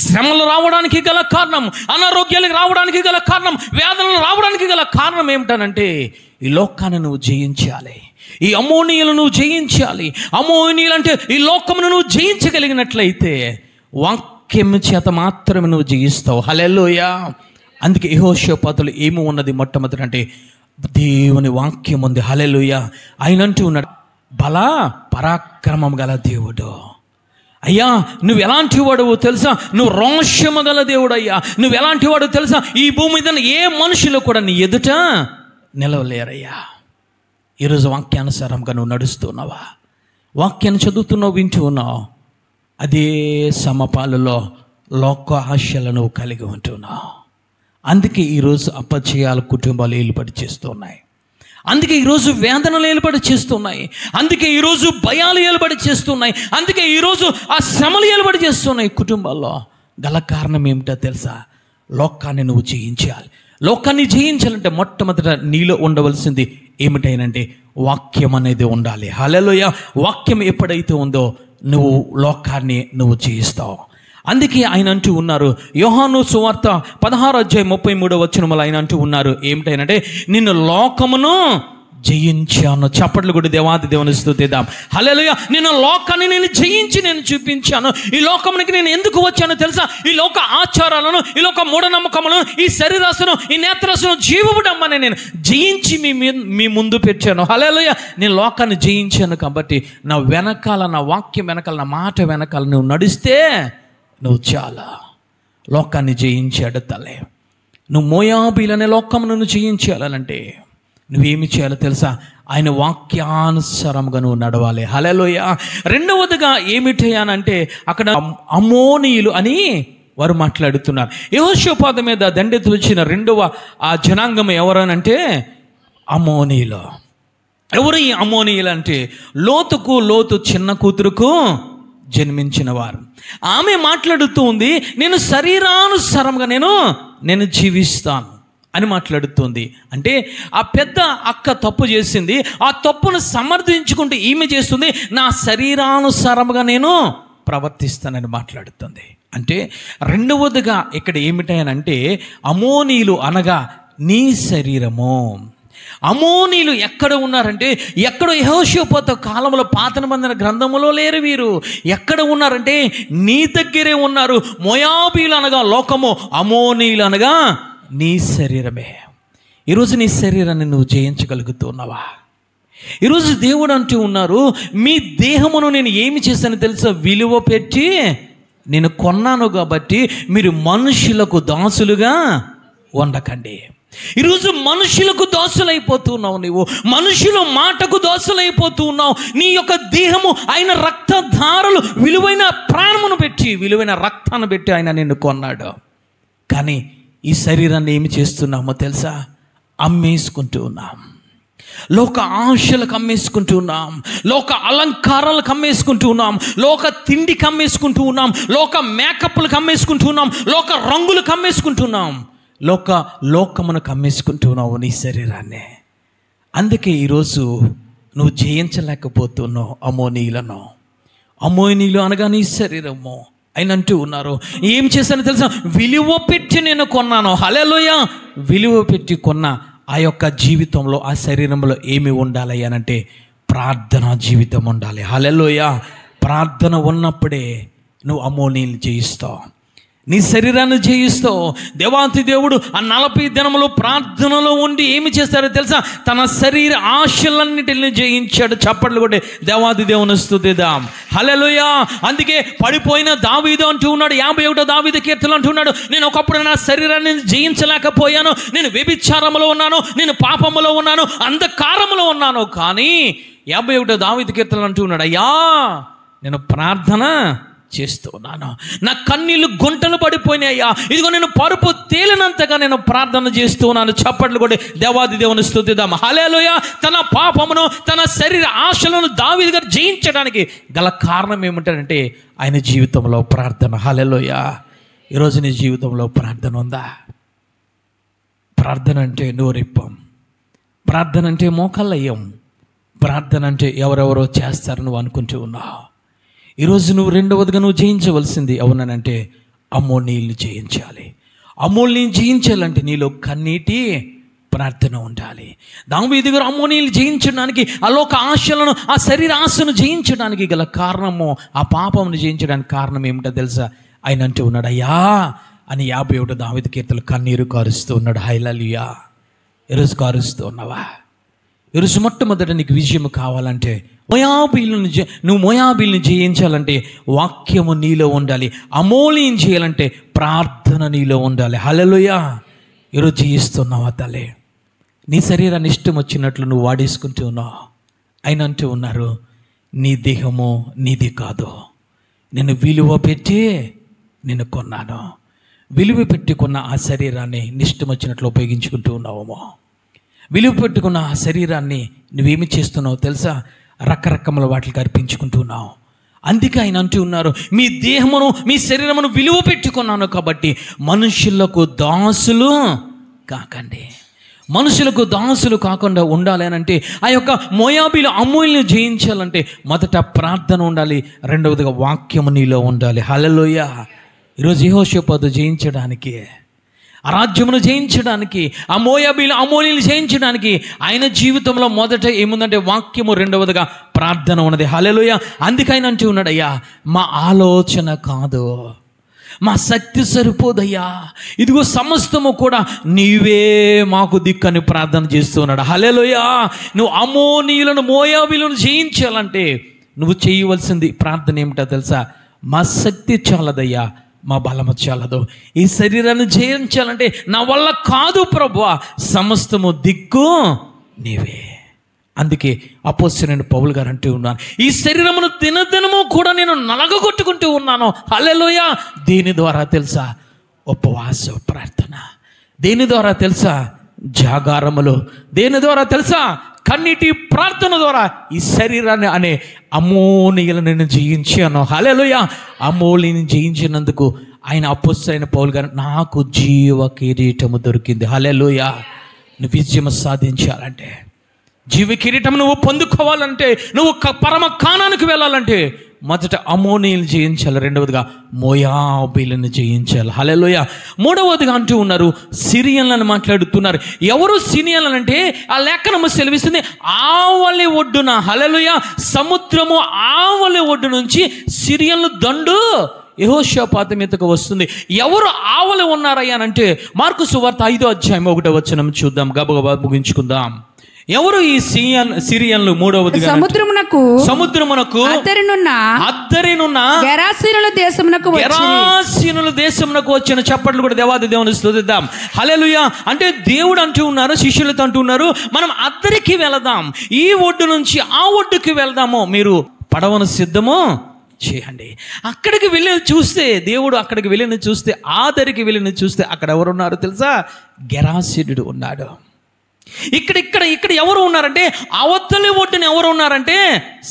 శ్రమలు రావడానికి గల కారణం, అనారోగ్యాలు రావడానికి గల కారణం, వేదనలు రావడానికి గల కారణం ఏమిటనంటే ఈ లోకాన్ని నువ్వు జయించాలి. ఈ అమోనీయులను నువ్వు జయించాలి. అమోనీయులు అంటే ఈ లోకమును నువ్వు జయించగలిగినట్లయితే వాక్యం చేత మాత్రమే నువ్వు జయిస్తావు. హల్లెలూయా. అందుకే యెహోషాపాతులు ఏమి ఉన్నది మొట్టమొదటి అంటే దేవుని వాక్యం ఉంది. హల్లెలూయా. ఆయన అంటూ ఉన్నాడు బల పరాక్రమం గల దేవుడు. అయ్యా నువ్వు ఎలాంటి వాడువో తెలుసా? నువ్వు రోషము గల దేవుడు. అయ్యా నువ్వు ఎలాంటి వాడు తెలుసా? ఈ భూమి మీద ఏ మనుషులు కూడా నీ ఎదుట నిలవలేరయ్యా. ఈరోజు వాక్యానుసారంగా నువ్వు నడుస్తున్నావా? వాక్యాన్ని చదువుతున్నావు, వింటూ ఉన్నావు, అదే సమపాలలో లోక ఆశలను నువ్వు కలిగి ఉంటున్నావు. అందుకే ఈరోజు అపజయాల కుటుంబాలు ఏలుబడి చేస్తున్నాయి. అందుకే ఈరోజు వేదనలు ఏలుబడి చేస్తున్నాయి. అందుకే ఈరోజు భయాలు ఏలుబడి చేస్తున్నాయి. అందుకే ఈరోజు ఆ శ్రమలు ఏలుబడి చేస్తున్నాయి కుటుంబాల్లో. గల కారణం ఏమిటో తెలుసా? లోకాన్ని నువ్వు జయించాలి. లోకాన్ని జయించాలంటే మొట్టమొదట నీలో ఉండవలసింది ఏమిటైనంటే వాక్యం అనేది ఉండాలి. హల్లెలూయా. వాక్యం ఎప్పుడైతే ఉందో నువ్వు లోకాన్ని నువ్వు జయిస్తావు. అందుకే ఆయన అంటూ ఉన్నారు, యోహాను సువార్త 16:33 ఆయన అంటూ ఉన్నారు ఏమిటైనంటే, నిన్ను లోకమును జయించాను. చప్పట్లు కూడా దేవాది దేవుని స్తుతిద్దాం. హల్లెలూయా. నేను లోకాన్ని నేను జయించి నేను చూపించాను. ఈ లోకానికి నేను ఎందుకు వచ్చానో తెలుసా? ఈ లోక ఆచారాలను, ఈ లోక మూఢనమ్మకములను, ఈ శరీరాశను, ఈ నేత్రాశను, జీవముడమ్మని నేను జయించి మీ ముందు పెట్టాను. హల్లెలూయా. నేను లోకాన్ని జయించాను కాబట్టి నా వెనకాల, నా వాక్యం వెనకాల, నా మాట వెనకాల నువ్వు నడిస్తే నువ్వు చాలా లోకాన్ని జయించాడు తల్లే. నువ్వు మోయాబీలనే లోకమును నువ్వు జయించాలంటే నువ్వేమి చేయాలో తెలుసా? ఆయన వాక్యానుసారంగా నువ్వు నడవాలి. హల్లెలూయా. రెండవదిగా ఏమిటయ్యానంటే అక్కడ అమ్మోనీయులు అని వారు మాట్లాడుతున్నారు. యెహోషాపాతు మీద దండెత్తులు వచ్చిన రెండవ ఆ జనాంగం ఎవరనంటే అమ్మోనీయులు. ఎవరు ఈ అమ్మోనీయులు అంటే లోతు చిన్న కూతురుకు జన్మించిన వారు. ఆమె మాట్లాడుతూ ఉంది, నేను శరీరానుసారంగా నేను జీవిస్తాను అని మాట్లాడుతుంది. అంటే ఆ పెద్ద అక్క తప్పు చేసింది, ఆ తప్పును సమర్థించుకుంటూ ఈమె చేస్తుంది, నా శరీరానుసారంగా నేను ప్రవర్తిస్తానని మాట్లాడుతుంది. అంటే రెండవదిగా ఇక్కడ ఏమిటాయనంటే అమోనీయులు అనగా నీ శరీరము. అమోనీయులు ఎక్కడ ఉన్నారంటే, ఎక్కడో యెహోషాపాతు కాలంలో పాత నిబంధన గ్రంథములో లేరు వీరు. ఎక్కడ ఉన్నారంటే నీ దగ్గరే ఉన్నారు. మోయాబీలు అనగా లోకము, అమోనీయులు అనగా నీ శరీరమే. ఈరోజు నీ శరీరాన్ని నువ్వు జయించగలుగుతున్నావా? ఈరోజు దేవుడు అంటూ ఉన్నారు, మీ దేహమును నేను ఏమి చేశాను తెలుసా? విలువ పెట్టి నేను కొన్నాను కాబట్టి మీరు మనుషులకు దాసులుగా ఉండకండి. ఈరోజు మనుషులకు దోషులైపోతున్నావు. నువ్వు మనుషుల మాటకు దోషులైపోతున్నావు. నీ యొక్క దేహము ఆయన రక్తధారలు విలువైన ప్రాణమును పెట్టి, విలువైన రక్తాన్ని పెట్టి ఆయన నిన్ను కొన్నాడు. కానీ ఈ శరీరాన్ని ఏమి చేస్తున్నామో తెలుసా? అమ్మేసుకుంటూ ఉన్నాం. లోక ఆశలకు అమ్మేసుకుంటూ ఉన్నాం, లోక అలంకారాలకు అమ్మేసుకుంటూ ఉన్నాం, లోక తిండికి అమ్మేసుకుంటూ ఉన్నాం, లోక మేకప్లకు అమ్మేసుకుంటూ ఉన్నాం, లోక రంగులకు అమ్మేసుకుంటున్నాం, లోకమునకు అమ్మేసుకుంటున్నావు నీ శరీరాన్ని. అందుకే ఈరోజు నువ్వు జయించలేకపోతున్నావు అమోనీయులను. అమోనీయులు అనగా నీ శరీరము. ఆయన అంటూ ఉన్నారు, ఏం చేశానో తెలుసా? విలువ పెట్టి నేను కొన్నాను. హల్లెలూయా. విలువ పెట్టి కొన్న ఆ యొక్క జీవితంలో, ఆ శరీరంలో ఏమి ఉండాలి అనంటే ప్రార్థనా జీవితం ఉండాలి. హల్లెలూయా. ప్రార్థన ఉన్నప్పుడే నువ్వు అమోనీయులు జయిస్తావు, నీ శరీరాన్ని జయిస్తావు. దేవాతి దేవుడు ఆ 40 దినములు ప్రార్థనలో ఉండి ఏమి చేస్తారో తెలుసా? తన శరీర ఆశలన్నిటిని జయించాడు. చప్పట్లు కొట్టి దేవాది దేవుని స్తుతిద్దాం. హల్లెలూయా. అందుకే పడిపోయిన దావీదు అంటూ ఉన్నాడు, 51వ దావీదు కీర్తనలు అంటున్నాడు, నేను ఒకప్పుడు నా శరీరాన్ని జయించలేకపోయాను, నేను వ్యభిచారములో ఉన్నాను, నేను పాపములో ఉన్నాను, అంధకారములో ఉన్నాను. కానీ 51వ దావీదు కీర్తనలు అంటూ ఉన్నాడు, అయ్యా నేను ప్రార్థన చేస్తున్నాను, నా కన్నీళ్ళు గుంటలు పడిపోయినాయి అయ్యా, ఇదిగో నేను పరుపు తేలినంతగా నేను ప్రార్థన చేస్తున్నాను. చప్పట్లు కొట్టి దేవాది దేవుని స్తుతిద్దాం. హల్లెలూయా. తన పాపమును, తన శరీర ఆశలను దావీదు గారు జయించడానికి గల కారణం ఏమిటంటే ఆయన జీవితంలో ప్రార్థన. హల్లెలూయా. ఈరోజు నీ జీవితంలో ప్రార్థన ఉందా? ప్రార్థన అంటే నోరిప్పం, ప్రార్థన అంటే మోకాళ్ళయ్యం, ప్రార్థన అంటే ఎవరెవరో చేస్తారు నువ్వు అనుకుంటూ ఉన్నావు. ఈరోజు నువ్వు రెండవదిగా నువ్వు జయించవలసింది అవునంటే అమోనీయుల్ని జయించాలి. అమోనీయుల్ని జయించాలంటే నీలో కన్నీటి ప్రార్థన ఉండాలి. దావీదు గారు అమోనీయుల్ని జయించడానికి, ఆ లోక ఆశలను, ఆ శరీర ఆశను జయించడానికి గల కారణము, ఆ పాపమును జయించడానికి కారణం ఏమిటో తెలుసా? ఆయన అంటూ ఉన్నాడు, అయ్యా అని 51వ దావీదు కీర్తనలు కన్నీరు కారుస్తూ ఉన్నాడు. హల్లెలూయా. ఈరోజు కారుస్తూ ఉన్నావా? ఈరోజు మొట్టమొదట నీకు విజయం కావాలంటే నువ్వు మోయాబీలను జయించాలంటే వాక్యము నీలో ఉండాలి. అమోనీయులను చేయాలంటే ప్రార్థన నీలో ఉండాలి. హల్లెలూయా. ఈరోజు జయిస్తున్నావా తల్లి? నీ శరీరాన్ని ఇష్టం వచ్చినట్లు నువ్వు వాడేసుకుంటూ ఉన్నావు. ఆయన అంటూ ఉన్నారు, నీ దేహము నీది కాదు, నేను విలువ పెట్టి నేను కొన్నాను. విలువ పెట్టుకున్న ఆ శరీరాన్ని ఇష్టం వచ్చినట్లు ఉపయోగించుకుంటూ ఉన్నావేమో. విలువ పెట్టుకున్న ఆ శరీరాన్ని నువ్వేమి చేస్తున్నావు తెలుసా? రకరకముల వాటికి అర్పించుకుంటున్నావు. అందుకే ఆయన అంటూ ఉన్నారు, మీ దేహమును మీ శరీరమును విలువ పెట్టుకున్నాను కాబట్టి మనుషులకు దాసులు కాకండి. మనుషులకు దాసులు కాకుండా ఉండాలి అని అంటే, ఆ యొక్క మోయాబీల అమ్మోయిల్ని జయించాలంటే మొదట ప్రార్థన ఉండాలి, రెండవదిగా వాక్యము నీలో ఉండాలి. హల్లెలూయా. ఈరోజు యెహోషాపాతు జయించడానికి, ఆ రాజ్యమును జయించడానికి, ఆ మోయాబీల అమ్మోనీలు జయించడానికి ఆయన జీవితంలో మొదట ఏముందంటే వాక్యము, రెండవదిగా ప్రార్థన ఉన్నది. హల్లెలూయా. అందుకే ఆయన అంటూ ఉన్నాడు, అయ్యా మా ఆలోచన కాదు, మా శక్తి సరిపోదయ్యా, ఇదిగో సమస్తము కూడా నీవే మాకు దిక్కని ప్రార్థన చేస్తూ ఉన్నాడు. హల్లెలూయా. నువ్వు అమ్మోనీయులను మోయాబీలను జయించాలంటే నువ్వు చేయవలసింది ప్రార్థన ఏమిటో తెలుసా? మా శక్తి చాలదయ్యా, మా బలము చాలదు, ఈ శరీరాన్ని జయించాలంటే నా వల్ల కాదు ప్రభువా, సమస్తము దిక్కు నీవే. అందుకే అపోస్తలుడైన పౌలు గారు అంటూ ఉన్నాను, ఈ శరీరమును దినదినము కూడా నేను నలగగొట్టుకుంటూ ఉన్నాను. హల్లెలూయా. దేని ద్వారా తెలుసా? ఉపవాస ప్రార్థన. దేని ద్వారా తెలుసా? జాగారములు. దేని ద్వారా తెలుసా? కన్నీటి ప్రార్థన ద్వారా ఈ శరీరాన్ని అనే అమ్మోనీయులను నేను జయించాను. హల్లెలూయా. అమ్మోనీయులను జయించినందుకు ఆయన అపోస్తలుడైన పౌలు గారు, నాకు జీవ కిరీటము దొరికింది. హల్లెలూయా. నువ్వు విజయం సాధించాలంటే, జీవ కిరీటం నువ్వు పొందుకోవాలంటే, నువ్వు పరమ కానానికి వెళ్ళాలంటే మొదట అమ్మోనీయులను జయించాలి, రెండవదిగా మోయాబీలను జయించాలి. హల్లెలూయా. మూడవదిగా అంటూ ఉన్నారు సిరియన్లను మాట్లాడుతున్నారు. ఎవరు సిరియన్లు అంటే ఆ లేఖనము సెలవిస్తుంది, ఆవలి ఒడ్డున. హల్లెలూయా. సముద్రము ఆవలి ఒడ్డు నుంచి సిరియన్లు దండు యెహోషాపాతు మీదకు వస్తుంది. ఎవరు ఆవలి ఉన్నారయ్యానంటే మార్కు సువార్త 5వ అధ్యాయం 1వ వచనం చూద్దాం, గబగబా ముగించుకుందాం. ఎవరు ఈ సిరియన్లు? మూడవదిగా సముద్రమునకు అద్దరినున్న గెరాసీనుల దేశమునకు వచ్చిన. చప్పట్లు కూడా దేవాది దేవుని స్తుతిద్దాం. హల్లెలూయా. అంటే దేవుడు అంటూ ఉన్నారు, శిష్యులతో అంటూ ఉన్నారు, మనం అద్దరికి వెళదాం, ఈ ఒడ్డు నుంచి ఆ ఒడ్డుకి వెళ్దాము, మీరు పడవను సిద్ధము చేయండి. అక్కడికి వెళ్ళి చూస్తే, దేవుడు అక్కడికి వెళ్ళి చూస్తే, ఆదరికి వెళ్ళి చూస్తే అక్కడ ఎవరు ఉన్నారో తెలుసా? గెరాసీనుడు ఉన్నాడు. ఇక్కడ ఎవరు ఉన్నారంటే అవతలి ఒడ్డున ఎవరు ఉన్నారంటే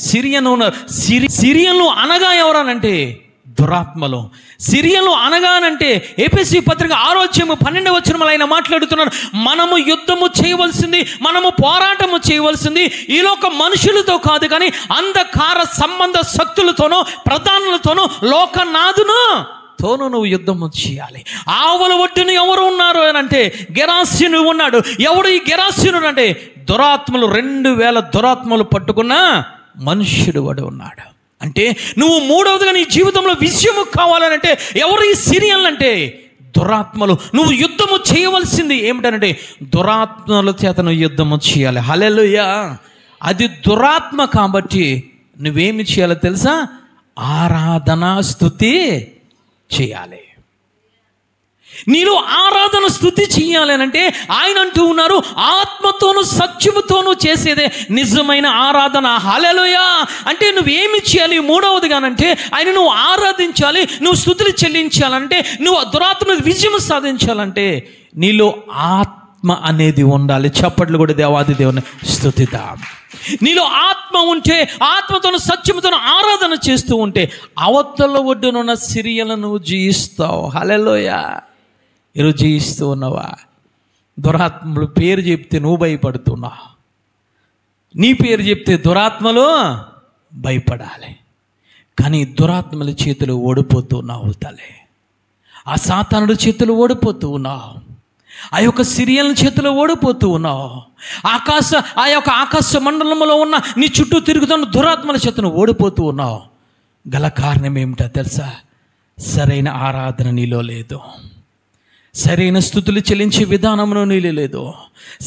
సిరియన్ ఉన్నారు. సిరియన్లు అనగా ఎవరనంటే దురాత్మలు. సిరియన్లు అనగానంటే ఎఫెసీ పత్రిక 6వ అధ్యాయం 12వ వచనంలో ఆయన మాట్లాడుతున్నారు, మనము యుద్ధము చేయవలసింది, మనము పోరాటము చేయవలసింది ఈ లోక మనుషులతో కాదు, కానీ అంధకార సంబంధ శక్తులతోనూ ప్రధానులతోనూ లోకనాథును తోను నువ్వు యుద్ధము చేయాలి. ఆవల ఒడ్డున ఎవరు ఉన్నారు అని అంటే గెరాసీనుడు ఉన్నాడు. ఎవడు ఈ గెరాసీనుడు అంటే దురాత్మలు, 2000 దురాత్మలు పట్టుకున్న మనుష్యుడు వాడు ఉన్నాడు. అంటే నువ్వు మూడవదిగా నీ జీవితంలో విజయము కావాలనంటే ఎవరు ఈ సిరియన్లు అంటే దురాత్మలు. నువ్వు యుద్ధము చేయవలసింది ఏమిటనంటే దురాత్మల చేత నువ్వు యుద్ధము చేయాలి. హల్లెలూయా. అది దురాత్మ కాబట్టి నువ్వేమి చేయాలో తెలుసా? ఆరాధన, స్తుతి చేయాలి. నీలో ఆరాధన, స్తుతి చేయాలి అంటే ఆయన అంటూ ఉన్నారు, ఆత్మతోను సత్యముతోను చేసేదే నిజమైన ఆరాధన. హల్లెలూయా. అంటే నువ్వేమి చేయాలి? మూడవదిగానంటే ఆయన నువ్వు ఆరాధించాలి, నువ్వు స్తుతులు చెల్లించాలంటే, నువ్వు దురాత్మ విజయం సాధించాలంటే నీలో ఆత్మ అనేది ఉండాలి. చప్పట్లు కూడా దేవాది దేవుని స్తుతిద్దాం. నీలో ఆత్మ ఉంటే, ఆత్మతోను సత్యముతోను ఆరాధన చేస్తూ ఉంటే అవతల ఒడ్డునున్న సిరియలను నువ్వు జయిస్తావు. హల్లెలూయా. ఈరోజు జయిస్తూ ఉన్నావా? దురాత్మలు పేరు చెప్తే నువ్వు భయపడుతున్నావు, నీ పేరు చెప్తే దురాత్మలు భయపడాలి. కానీ దురాత్మల చేతులు ఓడిపోతున్నావు తలే. ఆ సాతానుడి చేతులు ఓడిపోతూ ఉన్నావు, ఆ యొక్క సిరియన్ల చేతిలో ఓడిపోతూ ఉన్నావు. ఆ యొక్క ఆకాశ మండలంలో ఉన్న నీ చుట్టూ తిరుగుతున్న దురాత్మల చేతను ఓడిపోతూ ఉన్నావు. గల కారణం ఏమిటో తెలుసా? సరైన ఆరాధన నీలో లేదు, సరైన స్థుతులు చెల్లించే విధానంలో నీలో లేదు,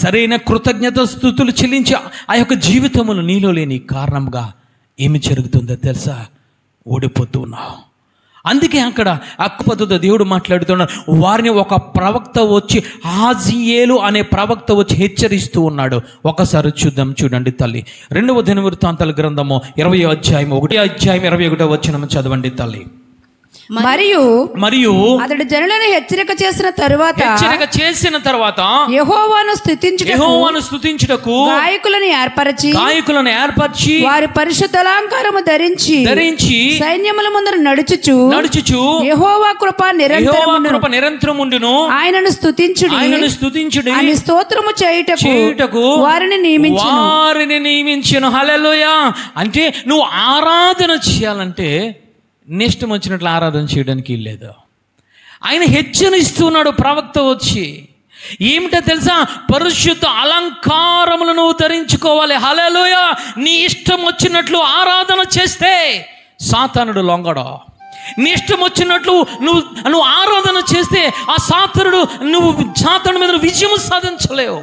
సరైన కృతజ్ఞత స్థుతులు చెల్లించే ఆ యొక్క జీవితములు నీలో లేని కారణంగా ఏమి జరుగుతుందో తెలుసా? ఓడిపోతూ ఉన్నావు. అందుకే అక్కడ అక్కుపద్ధతితో దేవుడు మాట్లాడుతున్నాడు, వారిని ఒక ప్రవక్త వచ్చి, హాజియేలు అనే ప్రవక్త వచ్చి హెచ్చరిస్తూ ఉన్నాడు. ఒకసారి చూద్దాం, చూడండి తల్లి. 2వ దినవృత్తాంతాల గ్రంథము 20వ అధ్యాయం 1వ అధ్యాయం 21వ వచనం చదవండి తల్లి. మరియు అతడు జనులను హెచ్చరిక చేసిన తరువాత యెహోవాను స్తుతించుటకు గాయకులను ఏర్పరచి వారి పరిశుద్ధ అలంకారము ధరించి సైన్యముల ముందర నడుచుచు యెహోవా కృప నిరంతరముండును ఆయనను స్తుతించుడి అని స్తోత్రము చేయుటకు వారిని నియమించెను. హల్లెలూయా. అంటే నువ్వు ఆరాధన చేయాలంటే నిష్టం వచ్చినట్లు ఆరాధన చేయడానికి లేదు. ఆయన హెచ్చరిస్తున్నాడు ప్రవక్త వచ్చి. ఏమిటో తెలుసా? పరిశుద్ధ అలంకారములు నువ్వు ధరించుకోవాలి. హల్లెలూయా. నీ ఇష్టం వచ్చినట్లు ఆరాధన చేస్తే సాతానుడు లొంగడు. నీ ఇష్టం వచ్చినట్లు నువ్వు ఆరాధన చేస్తే ఆ సాతానుడు మీద విజయం సాధించలేవు.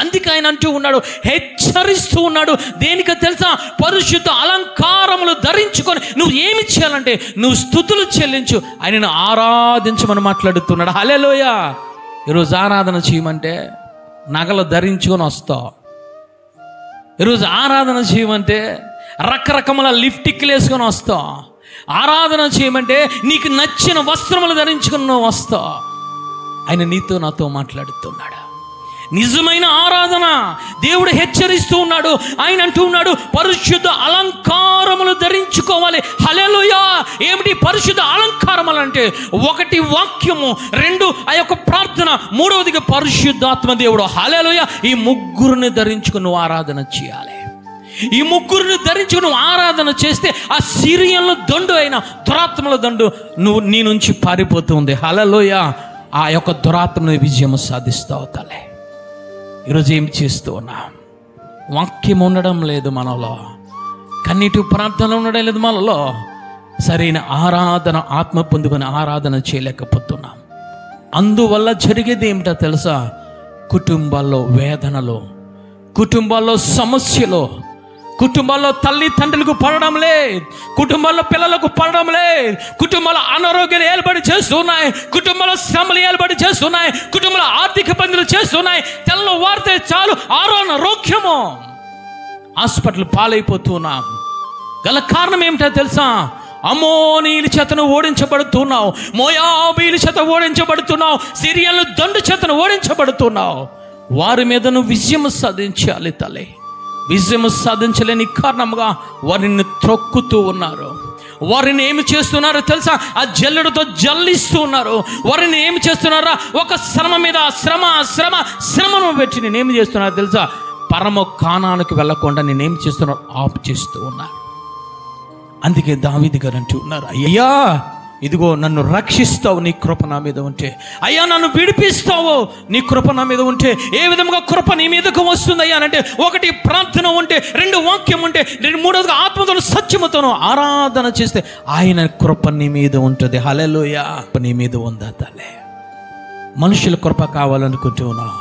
అందుకే ఆయన అంటూ ఉన్నాడు, హెచ్చరిస్తూ ఉన్నాడు. దేనికో తెలుసా? పరిశుద్ధ అలంకారములు ధరించుకొని నువ్వు ఏమి చేయాలంటే నువ్వు స్తుతులు చెల్లించు, ఆయనను ఆరాధించమని మాట్లాడుతున్నాడు. హల్లెలూయా. ఈరోజు ఆరాధన చేయమంటే నగలు ధరించుకొని వస్తావు. ఈరోజు ఆరాధన చేయమంటే రకరకముల లిప్టిక్లు వేసుకొని వస్తావు. ఆరాధన చేయమంటే నీకు నచ్చిన వస్త్రములు ధరించుకొని నువ్వు వస్తావు. ఆయన నీతో నాతో మాట్లాడుతున్నాడు. నిజమైన ఆరాధన దేవుడు హెచ్చరిస్తూ ఉన్నాడు. ఆయన అంటూ ఉన్నాడు, పరిశుద్ధ అలంకారములు ధరించుకోవాలి. హల్లెలూయా. ఏమిటి పరిశుద్ధ అలంకారములు అంటే? ఒకటి వాక్యము, రెండు ఆ యొక్క ప్రార్థన, మూడవదిగా పరిశుద్ధాత్మ దేవుడు. హల్లెలూయా. ఈ ముగ్గురిని ధరించుకుని నువ్వు ఆరాధన చేయాలి. ఈ ముగ్గురిని ధరించుకుని నువ్వు ఆరాధన చేస్తే ఆ సిరియన్ల దండు అయిన దురాత్మల దండు నీ నుంచి పారిపోతుంది. హల్లెలూయా. ఆ యొక్క దురాత్మని విజయం సాధిస్తావు తలే. ఈరోజు ఏం చేస్తూ ఉన్నా? వాక్యం ఉండడం లేదు మనలో, కన్నీటి ప్రార్థన ఉండడం లేదు మనలో, సరైన ఆరాధన ఆత్మ పొందుకొని ఆరాధన చేయలేకపోతున్నాం. అందువల్ల జరిగేది ఏమిటో తెలుసా? కుటుంబాల్లో వేదనలు, కుటుంబాల్లో సమస్యలు, కుటుంబాల్లో తల్లి తండ్రులకు పడడం లేదు, కుటుంబాల్లో పిల్లలకు పడడం లేదు, కుటుంబాల అనారోగ్యాలు ఏర్పడి చేస్తున్నాయి, కుటుంబాల శ్రమలు ఏర్పడి చేస్తున్నాయి, కుటుంబాల ఆర్థిక ఇబ్బందులు చేస్తున్నాయి. తెల్లవారితే చాలు అనారోగ్యము, హాస్పిటల్ పాలైపోతున్నాం. గల కారణం ఏమిటో తెలుసా? అమ్మోనీయుల చేతను ఓడించబడుతున్నావు, మోయాబీయుల చేత ఓడించబడుతున్నావు, సిరియన్ల దండు చేతను ఓడించబడుతున్నావు. వారి మీద నువ్వు విజయం సాధించాలి తల్లి. విజయం సాధించలేని కారణంగా వారిని త్రొక్కుతూ ఉన్నారు. వారిని ఏమి చేస్తున్నారో తెలుసా? ఆ జల్లెడతో జల్లిస్తూ ఉన్నారు. వారిని ఏమి చేస్తున్నారా? ఒక శ్రమ మీద శ్రమను పెట్టి నేనేమి చేస్తున్నారో తెలుసా? పరమ కానానికి వెళ్ళకుండా నేనేమి చేస్తున్నా? ఆపు చేస్తూ ఉన్నారు. అందుకే దావీదు గారు అంటూ ఉన్నారు, అయ్యా ఇదిగో నన్ను రక్షిస్తావు నీ కృప నా మీద ఉంటే, అయ్యా నన్ను విడిపిస్తావు నీ కృప నా మీద ఉంటే. ఏ విధంగా కృప నీ మీదకు వస్తుంది అయ్యా అంటే, ఒకటి ప్రార్థన ఉంటే, రెండు వాక్యం ఉంటే, మూడవదిగా ఆత్మతోను సత్యముతోను ఆరాధన చేస్తే ఆయన కృప నీ మీద ఉంటుంది. హల్లెలూయా. నీ మీద ఉందా తల్లే? మనుషుల కృప కావాలనుకుంటున్నావు,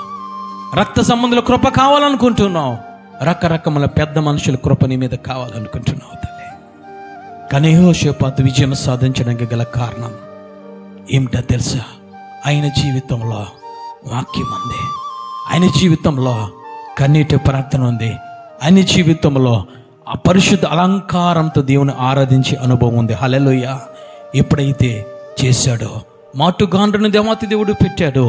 రక్త సంబంధుల కృప కావాలనుకుంటున్నావు, రకరకముల పెద్ద మనుషుల కృప నీ మీద కావాలనుకుంటున్నావు తల్లే. కానీ యెహోషాపాతు విజయం సాధించడానికి గల కారణం ఏమిటో తెలుసా? ఆయన జీవితంలో వాక్యం ఉంది, ఆయన జీవితంలో కన్నీటి ప్రార్థన ఉంది, ఆయన జీవితంలో ఆ పరిశుద్ధ అలంకారంతో దేవుని ఆరాధించే అనుభవం ఉంది. హల్లెలూయా. ఎప్పుడైతే చేశాడో, మాటుగాండ్రుని దేవాతి దేవుడు పెట్టాడు,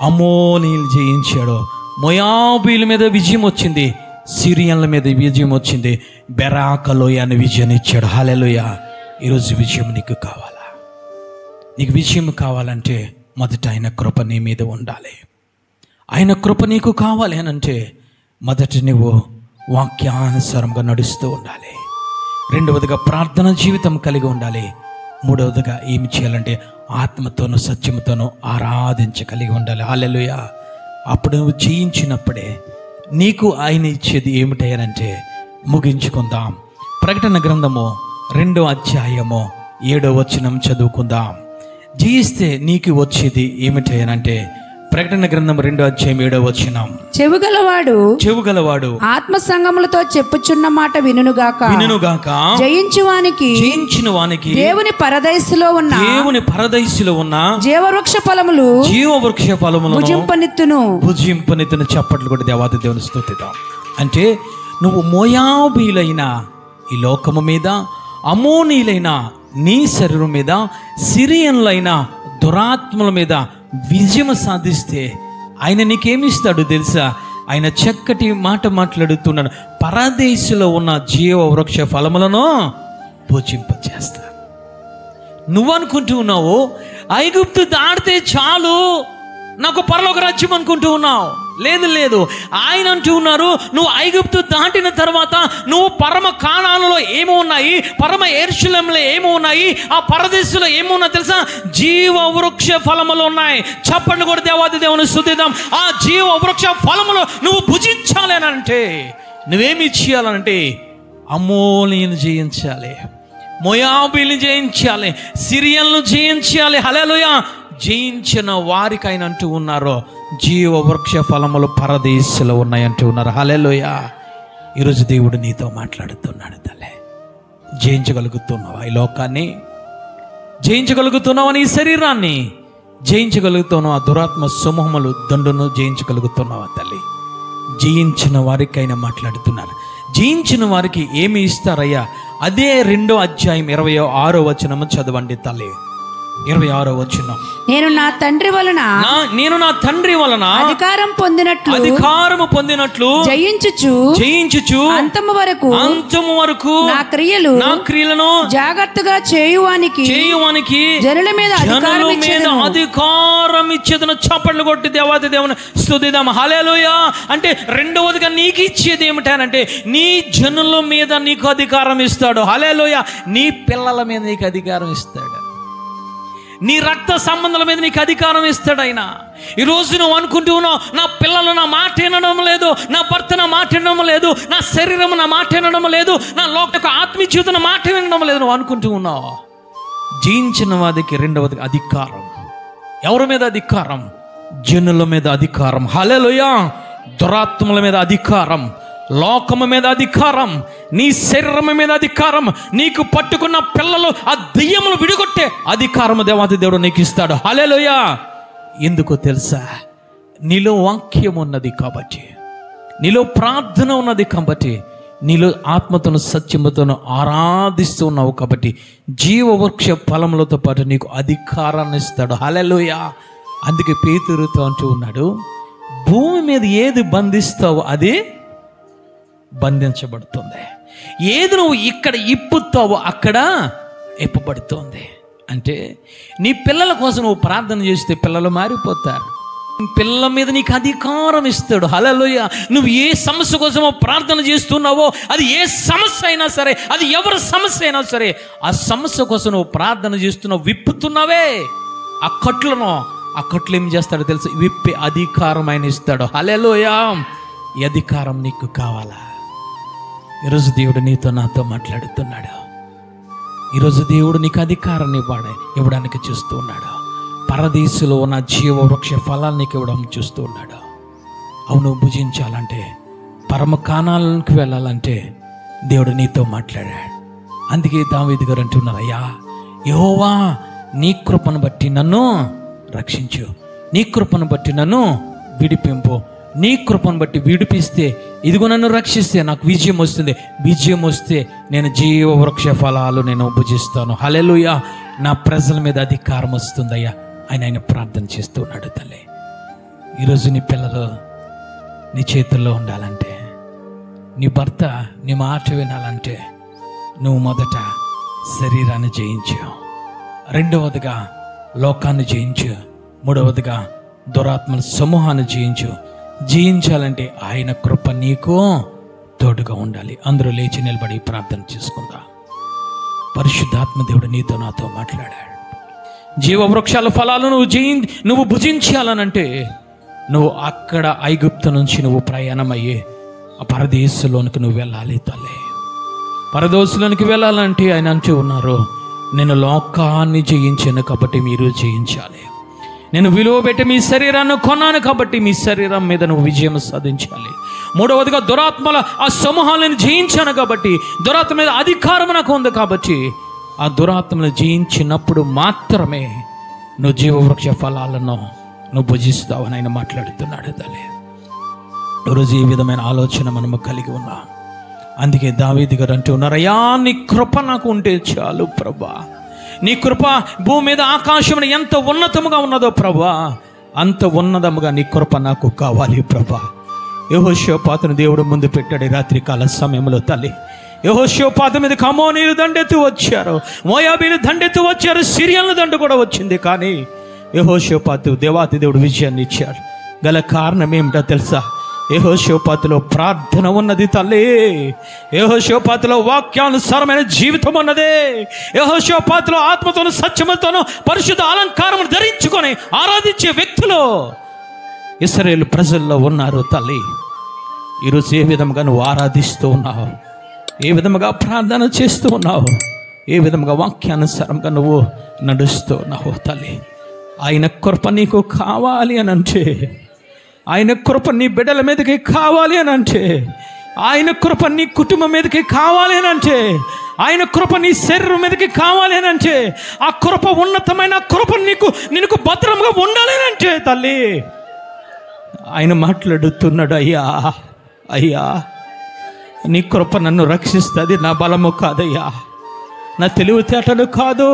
అమ్మోనీయులు జయించాడు, మోయాబీయుల మీద విజయం వచ్చింది, సిరియన్ల మీద విజయం వచ్చింది, బెరాకలోయ అని విజయం ఇచ్చాడు. హల్లెలూయా. ఈరోజు విజయం నీకు కావాలా? నీకు విజయం కావాలంటే మొదట ఆయన కృప నీ మీద ఉండాలి. ఆయన కృప నీకు కావాలి అని అంటే మొదట నువ్వు వాక్యానుసారంగా నడుస్తూ ఉండాలి. రెండవదిగా ప్రార్థన జీవితం కలిగి ఉండాలి. మూడవదిగా ఏమి చేయాలంటే ఆత్మతోనూ సత్యముతోనూ ఆరాధించగలిగి ఉండాలి. హల్లెలూయా. అప్పుడు నువ్వు జయించినప్పుడే నీకు ఆయన ఇచ్చేది ఏమిటనంటే, ముగించుకుందాం. ప్రకటన గ్రంథము 2వ అధ్యాయము 7వ వచనం చదువుకుందాం. జయిస్తే నీకు వచ్చేది ఏమిటనంటే, ప్రకటన గ్రంథం 2వ అధ్యాయం 7వ వచనం, చెవుగలవాడు ఆత్మ సంగములతో చెప్పుచున్న మాట వినుగాక. జయించిన వానికి దేవుని పరదైసులో ఉన్న జీవవృక్ష ఫలములు భుజింపనెత్తును. చప్పట్లు కూడా దేవాది దేవుని స్తుతిద్దాం. అంటే నువ్వు మోయాబీలైన ఈ లోకము మీద, అమోనీలైన నీ శరీరం మీద సిరియన్లైన దురాత్మల మీద విజయం సాధిస్తే ఆయన నీకేమిస్తాడు తెలుసా? ఆయన చక్కటి మాట మాట్లాడుతున్నాడు, పరదేశంలో ఉన్న జీవ వృక్ష ఫలములను భుజింపచేస్తా. నువ్వనుకుంటూ ఉన్నావు ఐగుప్తు దాటితే చాలు నాకు పరలోక రాజ్యం అనుకుంటూ ఉన్నావు. లేదు లేదు, ఆయన అంటూ ఉన్నారు, నువ్వు ఐగుప్తు దాటిన తర్వాత నువ్వు పరమ కానానులో ఏమో ఉన్నాయి, పరమ యెరూషలేములో ఏమో ఉన్నాయి, ఆ పరదేశంలో ఏమో తెలుసా? జీవ వృక్ష ఫలములు ఉన్నాయి. చప్పట్లు కూడా దేవాది దేవుని స్తుతిద్దాం. ఆ జీవ వృక్ష ఫలములు నువ్వు భుజించాలి అని అంటే నువ్వేమి చేయాలంటే అమ్మోనియను జయించాలి, మోయాబీని జయించాలి, సిరియన్లు జయించాలి. హల్లెలూయా. జయించిన వారికి ఆయన అంటూ ఉన్నారు, జీవ వృక్ష ఫలములు పరదేశంలో ఉన్నాయంటూ ఉన్నారు. హల్లెలూయా. ఈరోజు దేవుడు నీతో మాట్లాడుతున్నాడు. తల్లి, జయించగలుగుతున్నావా ఈ లోకాన్ని? జయించగలుగుతున్నావా నీ శరీరాన్ని? జయించగలుగుతున్నావా దురాత్మ సమూహములు దండును? జయించగలుగుతున్నావా తల్లి? జయించిన వారికి ఆయన మాట్లాడుతున్నారు. జయించిన వారికి ఏమి ఇస్తారయ్యా? అదే 2వ అధ్యాయం 26వ వచనము చదవండి తల్లి. 26వ వచనం, నేను నా తండ్రి వలన అధికారం పొందినట్లు జయించుచు అంతము వరకు నా క్రియలను జాగ్రత్తగా చేయువానికి జనుల మీద అధికారం ఇచ్చేదను. చప్పట్లు కొట్టి దేవాది దేవుని స్తుతిద్దాం. హల్లెలూయా. అంటే రెండవదిగా నీకు ఇచ్చేది ఏమిటంటే నీ జనుల మీద నీకు అధికారం ఇస్తాడు. హల్లెలూయా. నీ పిల్లల మీద నీకు అధికారం ఇస్తాడు, నీ రక్త సంబంధాల మీద నీకు అధికారం ఇస్తాడు ఆయన. ఈరోజు నువ్వు అనుకుంటూ ఉన్నావు, నా పిల్లలు నా మాట వినడం లేదు, నా భర్త నా మాట వినడం లేదు, నా శరీరం నా మాట వినడం లేదు, నా లోక ఆత్మీయ జీవితం నా మాట వినడం లేదు నువ్వు అనుకుంటూ ఉన్నావు. జయించిన వారికి రెండవది అధికారం. ఎవరి మీద అధికారం? జనుల మీద అధికారం. హల్లెలూయా. దురాత్మల మీద అధికారం, లోకము మీద అధికారం, నీ శరీరం మీద అధికారం, నీకు పట్టుకున్న పిల్లలు ఆ దెయ్యములు విడిగొట్టే అధికారము దేవాది దేవుడు నీకు ఇస్తాడు. హల్లెలూయా. ఎందుకో తెలుసా? నీలో వాక్యం ఉన్నది కాబట్టి, నీలో ప్రార్థన ఉన్నది కాబట్టి, నీలో ఆత్మతోను సత్యముతోను ఆరాధిస్తూ ఉన్నావు కాబట్టి జీవవృక్ష ఫలములతో పాటు నీకు అధికారాన్ని ఇస్తాడు. హల్లెలూయా. అందుకే పేతురుతో అంటూ ఉన్నాడు, భూమి మీద ఏది బంధిస్తావో అది బంధించబడుతుంది, ఏది నువ్వు ఇక్కడ ఇప్పుతావో అక్కడ ఇప్పబడుతుంది. అంటే నీ పిల్లల కోసం నువ్వు ప్రార్థన చేస్తే పిల్లలు మారిపోతారు. పిల్లల మీద నీకు అధికారం ఇస్తాడు. హల్లెలూయా. నువ్వు ఏ సమస్య కోసమో ప్రార్థన చేస్తున్నావో, అది ఏ సమస్య అయినా సరే, అది ఎవరి సమస్య అయినా సరే, ఆ సమస్య కోసం నువ్వు ప్రార్థన చేస్తున్నావు, విప్పుతున్నావే ఆ కట్లను ఏం చేస్తాడో తెలుసు? విప్పే అధికారం ఆయన ఇస్తాడు. హల్లెలూయా. ఈ అధికారం నీకు కావాలా? ఈరోజు దేవుడు నీతో నాతో మాట్లాడుతున్నాడు. ఈరోజు దేవుడు నీకు అధికారాన్ని ఇవ్వడానికి చూస్తూ ఉన్నాడు. పరదేశంలో ఉన్న జీవ వృక్ష ఫలాన్ని నీకు ఇవ్వడం చూస్తూ ఉన్నాడు. అవును, భుజించాలంటే, పరమ కానాలకు వెళ్ళాలంటే దేవుడు నీతో మాట్లాడాడు. అందుకే దావీదు గారు అంటున్నారు, అయ్యా యెహోవా నీ కృపను బట్టి నన్ను రక్షించు, నీ కృపను బట్టి నన్ను విడిపింపు, నీ కృపను బట్టి విడిపిస్తే, ఇదిగో నన్ను రక్షిస్తే నాకు విజయం వస్తుంది, విజయం వస్తే నేను జీవ వృక్ష ఫలాలు నేను భుజిస్తాను. హల్లెలూయా. నా ప్రజల మీద అధికారం వస్తుందయ్యా. ఆయన ప్రార్థన చేస్తూ ఉన్నాడు. తల్లి, ఈరోజు నీ పిల్లలు నీ చేతుల్లో ఉండాలంటే, నీ భర్త నీ మాట వినాలంటే నువ్వు మొదట శరీరాన్ని జయించు, రెండవదిగా లోకాన్ని జయించు, మూడవదిగా దురాత్మల సమూహాన్ని జయించు. జయించాలంటే ఆయన కృప నీకు తోడుగా ఉండాలి. అందరూ లేచి నిలబడి ప్రార్థన చేసుకుందాం. పరిశుద్ధాత్మ దేవుడు నీతో నాతో మాట్లాడాడు. జీవవృక్షాల ఫలాలు నువ్వు భుజించాలనంటే నువ్వు అక్కడ ఐగుప్తు నుంచి నువ్వు ప్రయాణమయ్యే ఆ పరదేశంలోనికి నువ్వు వెళ్ళాలి. తల్లి, పరదేశంలోనికి వెళ్ళాలంటే ఆయన అంటూ ఉన్నారు, నేను లోకాన్ని జయించాను కాబట్టి మీరు జయించాలి. నేను విలువ పెట్టి మీ శరీరాన్ని కొన్నాను కాబట్టి మీ శరీరం మీద నువ్వు విజయం సాధించాలి. మూడవదిగా దురాత్మల ఆ సమూహాలను జయించాను కాబట్టి, దురాత్మ మీద అధికారం నాకు ఉంది కాబట్టి, ఆ దురాత్మను జయించినప్పుడు మాత్రమే నువ్వు జీవవృక్ష ఫలాలను నువ్వు భుజిస్తావని ఆయన మాట్లాడుతున్నాడు. తల్లి, ఈరోజు ఈ విధమైన ఆలోచన మనము కలిగి ఉన్నాం. అందుకే దావీదు గారు అంటూ ఉన్నారు, అయ్యా నీ కృప నాకు ఉంటే చాలు ప్రభా, నీ కృప భూమి మీద ఆకాశం ఎంత ఉన్నతముగా ఉన్నదో ప్రభా, అంత ఉన్నతముగా నీ కృప నాకు కావాలి ప్రభా. యెహోషాపాతును దేవుడు ముందు పెట్టాడు రాత్రికాల సమయంలో. తల్లి, యెహోషాపాతు మీదకి అమ్మోనీయులు దండెత్తు వచ్చారు, మోయాబీలు దండెత్తు వచ్చారు, సిరియన్ల దండు కూడా వచ్చింది. కానీ యెహోషాపాతు దేవాతి దేవుడు విజయాన్ని ఇచ్చాడు. గల కారణం ఏమిటో తెలుసా? యెహోషాపాతులో ప్రార్థన ఉన్నది తల్లి. యెహోషాపాతులో వాక్యానుసారమైన జీవితం ఉన్నది. యెహోషాపాతులో ఆత్మతోను సత్యముతోను పరిశుద్ధ అలంకారమును ధరించుకొని ఆరాధించే వ్యక్తులు ఇశ్రాయేలు ప్రజల్లో ఉన్నారు తల్లి. ఈరోజు ఏ విధంగా నువ్వు ఆరాధిస్తూ ఉన్నావు, ఏ విధముగా ప్రార్థన చేస్తూ ఉన్నావు, ఏ విధముగా వాక్యానుసారంగా నువ్వు నడుస్తూ ఉన్నావు తల్లి. ఆయన కృప నీకు కావాలి అని అంటే, ఆయన కృప నీ బిడ్డల మీదకి కావాలి అని అంటే, ఆయన కృప నీ కుటుంబం మీదకి కావాలి అని అంటే, ఆయన కృప నీ శరీరం మీదకి కావాలి అని అంటే, ఆ కృప ఉన్నతమైన కృప నీకు భద్రంగా ఉండాలి అని అంటే తల్లి, ఆయన మాట్లాడుతున్నాడు. అయ్యా నీ కృప నన్ను రక్షిస్తుంది, నా బలము కాదయ్యా, నా తెలివితేటలు కాదు,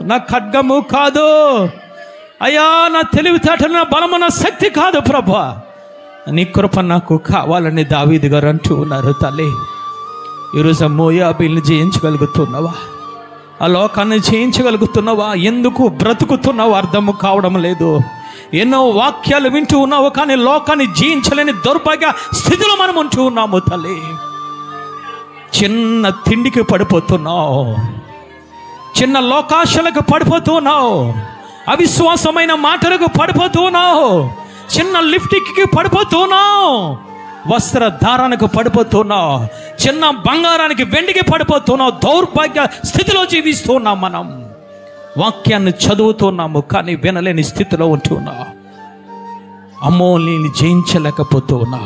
నా ఖడ్గము కాదు అయ్యా, నా తెలివితేటలు, నా బలము, నా శక్తి కాదు ప్రభా, నీ కృప నాకు కావాలని దావీదు గారు అంటూ ఉన్నారు తల్లి. ఈరోజు మోయాబీల్ని జయించగలుగుతున్నావా? ఆ లోకాన్ని జయించగలుగుతున్నావా? ఎందుకు బ్రతుకుతున్నావు అర్థము కావడం లేదు. ఎన్నో వాక్యాలు వింటూ ఉన్నావు, కానీ లోకాన్ని జయించలేని దౌర్భాగ్య స్థితిలో మనం ఉంటూ ఉన్నాము తల్లి. చిన్న తిండికి పడిపోతున్నావు, చిన్న లోకాశలకు పడిపోతున్నావు, అవిశ్వాసమైన మాటలకు పడిపోతున్నావు, చిన్న లిప్టిక్కి పడిపోతున్నావు, వస్త్రధారణకు పడిపోతున్నావు, చిన్న బంగారానికి వెండికి పడిపోతున్నావు. దౌర్భాగ్య స్థితిలో జీవిస్తున్నాం మనం. వాక్యాన్ని చదువుతున్నాము కానీ వినలేని స్థితిలో ఉంటున్నావు. అమ్మో, నేను జయించలేకపోతున్నా.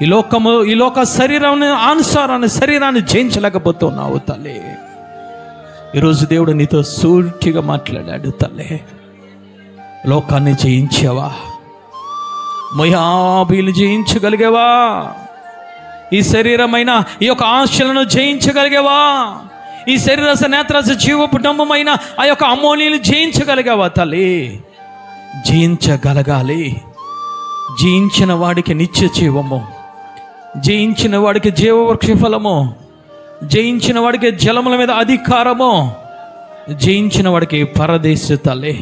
ఈ లోక శరీరాన్ని అనుసారాన్ని శరీరాన్ని జయించలేకపోతున్నావు తల్లి. ఈరోజు దేవుడు నీతో సూటిగా మాట్లాడాడు తల్లి. లోకాన్ని జయించావా? మోయాబీలు జయించగలిగావా? ఈ శరీరమైన ఈ యొక్క ఆశలను జయించగలిగావా? ఈ శరీరస నేత్రస జీవపుటంబమైన ఆ యొక్క అమ్మోనీయులు జయించగలిగావా తల్లి? జయించగలగాలి. జయించిన వాడికి నిత్య జీవము, జయించిన వాడికి జీవవృక్ష ఫలము, జయించిన వాడికి జలముల మీద అధికారము, జయించిన వాడికి పరదేశ తల్లి.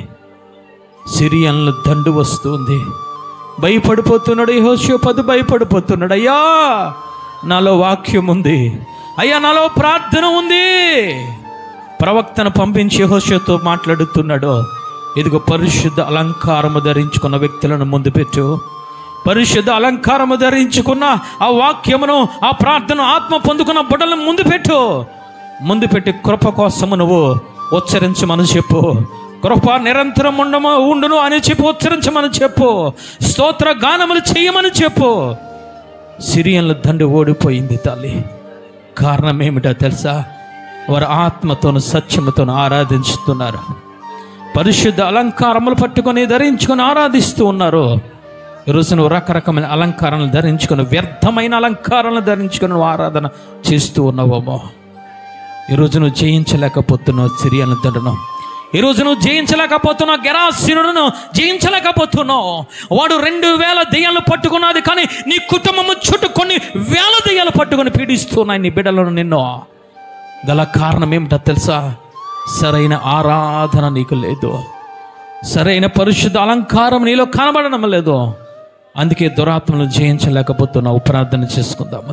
సిరియన్ల దండు వస్తుంది, భయపడిపోతున్నాడు. యెహోషాపాతు భయపడిపోతున్నాడు. అయ్యా నాలో వాక్యం ఉంది, అయ్యా నాలో ప్రార్థన ఉంది. ప్రవక్తను పంపించి యెహోషాతో మాట్లాడుతున్నాడు. ఇదిగో పరిశుద్ధ అలంకారము ధరించుకున్న వ్యక్తులను ముందు పెట్టు. పరిశుద్ధ అలంకారము ధరించుకున్న ఆ వాక్యమును, ఆ ప్రార్థన, ఆత్మ పొందుకున్న బుడ్డలను ముందు పెట్టి కృప కోసము నువ్వు ఉచ్చరించమని చెప్పు. కృప నిరంతరం ఉండును అని చెప్పి ఉచ్చరించమని చెప్పు. స్తోత్ర గానములు చెయ్యమని చెప్పు. సిరియన్ల దండు ఓడిపోయింది తల్లి. కారణం ఏమిటో తెలుసా? వారు ఆత్మతోను సత్యముతోను ఆరాధించుతున్నారు. పరిశుద్ధ అలంకారములు పట్టుకొని ధరించుకొని ఆరాధిస్తూ ఉన్నారు. ఈరోజు నువ్వు రకరకమైన అలంకారాలను ధరించుకొని, వ్యర్థమైన అలంకారాలను ధరించుకొని నువ్వు ఆరాధన చేస్తూ ఉన్నావేమో. ఈరోజు నువ్వు జయించలేకపోతున్నావు సిరియన్ల దండును. ఈరోజు నువ్వు జయించలేకపోతున్నావు గెరాసీనులను జయించలేకపోతున్నావు. వాడు 2000 దెయ్యాలను పట్టుకున్నది, కానీ నీ కుటుంబము చుట్టూ కొన్ని వేల దెయ్యాలు పట్టుకొని పీడిస్తున్నాయి నీ బిడ్డలను. నిన్ను గల కారణం ఏమిటో తెలుసా? సరైన ఆరాధన నీకు లేదు, సరైన పరిశుద్ధ అలంకారం నీలో కనబడడం లేదు. అందుకే దురాత్మను జయించలేకపోతున్నావు. ప్రార్థన చేసుకుందాము.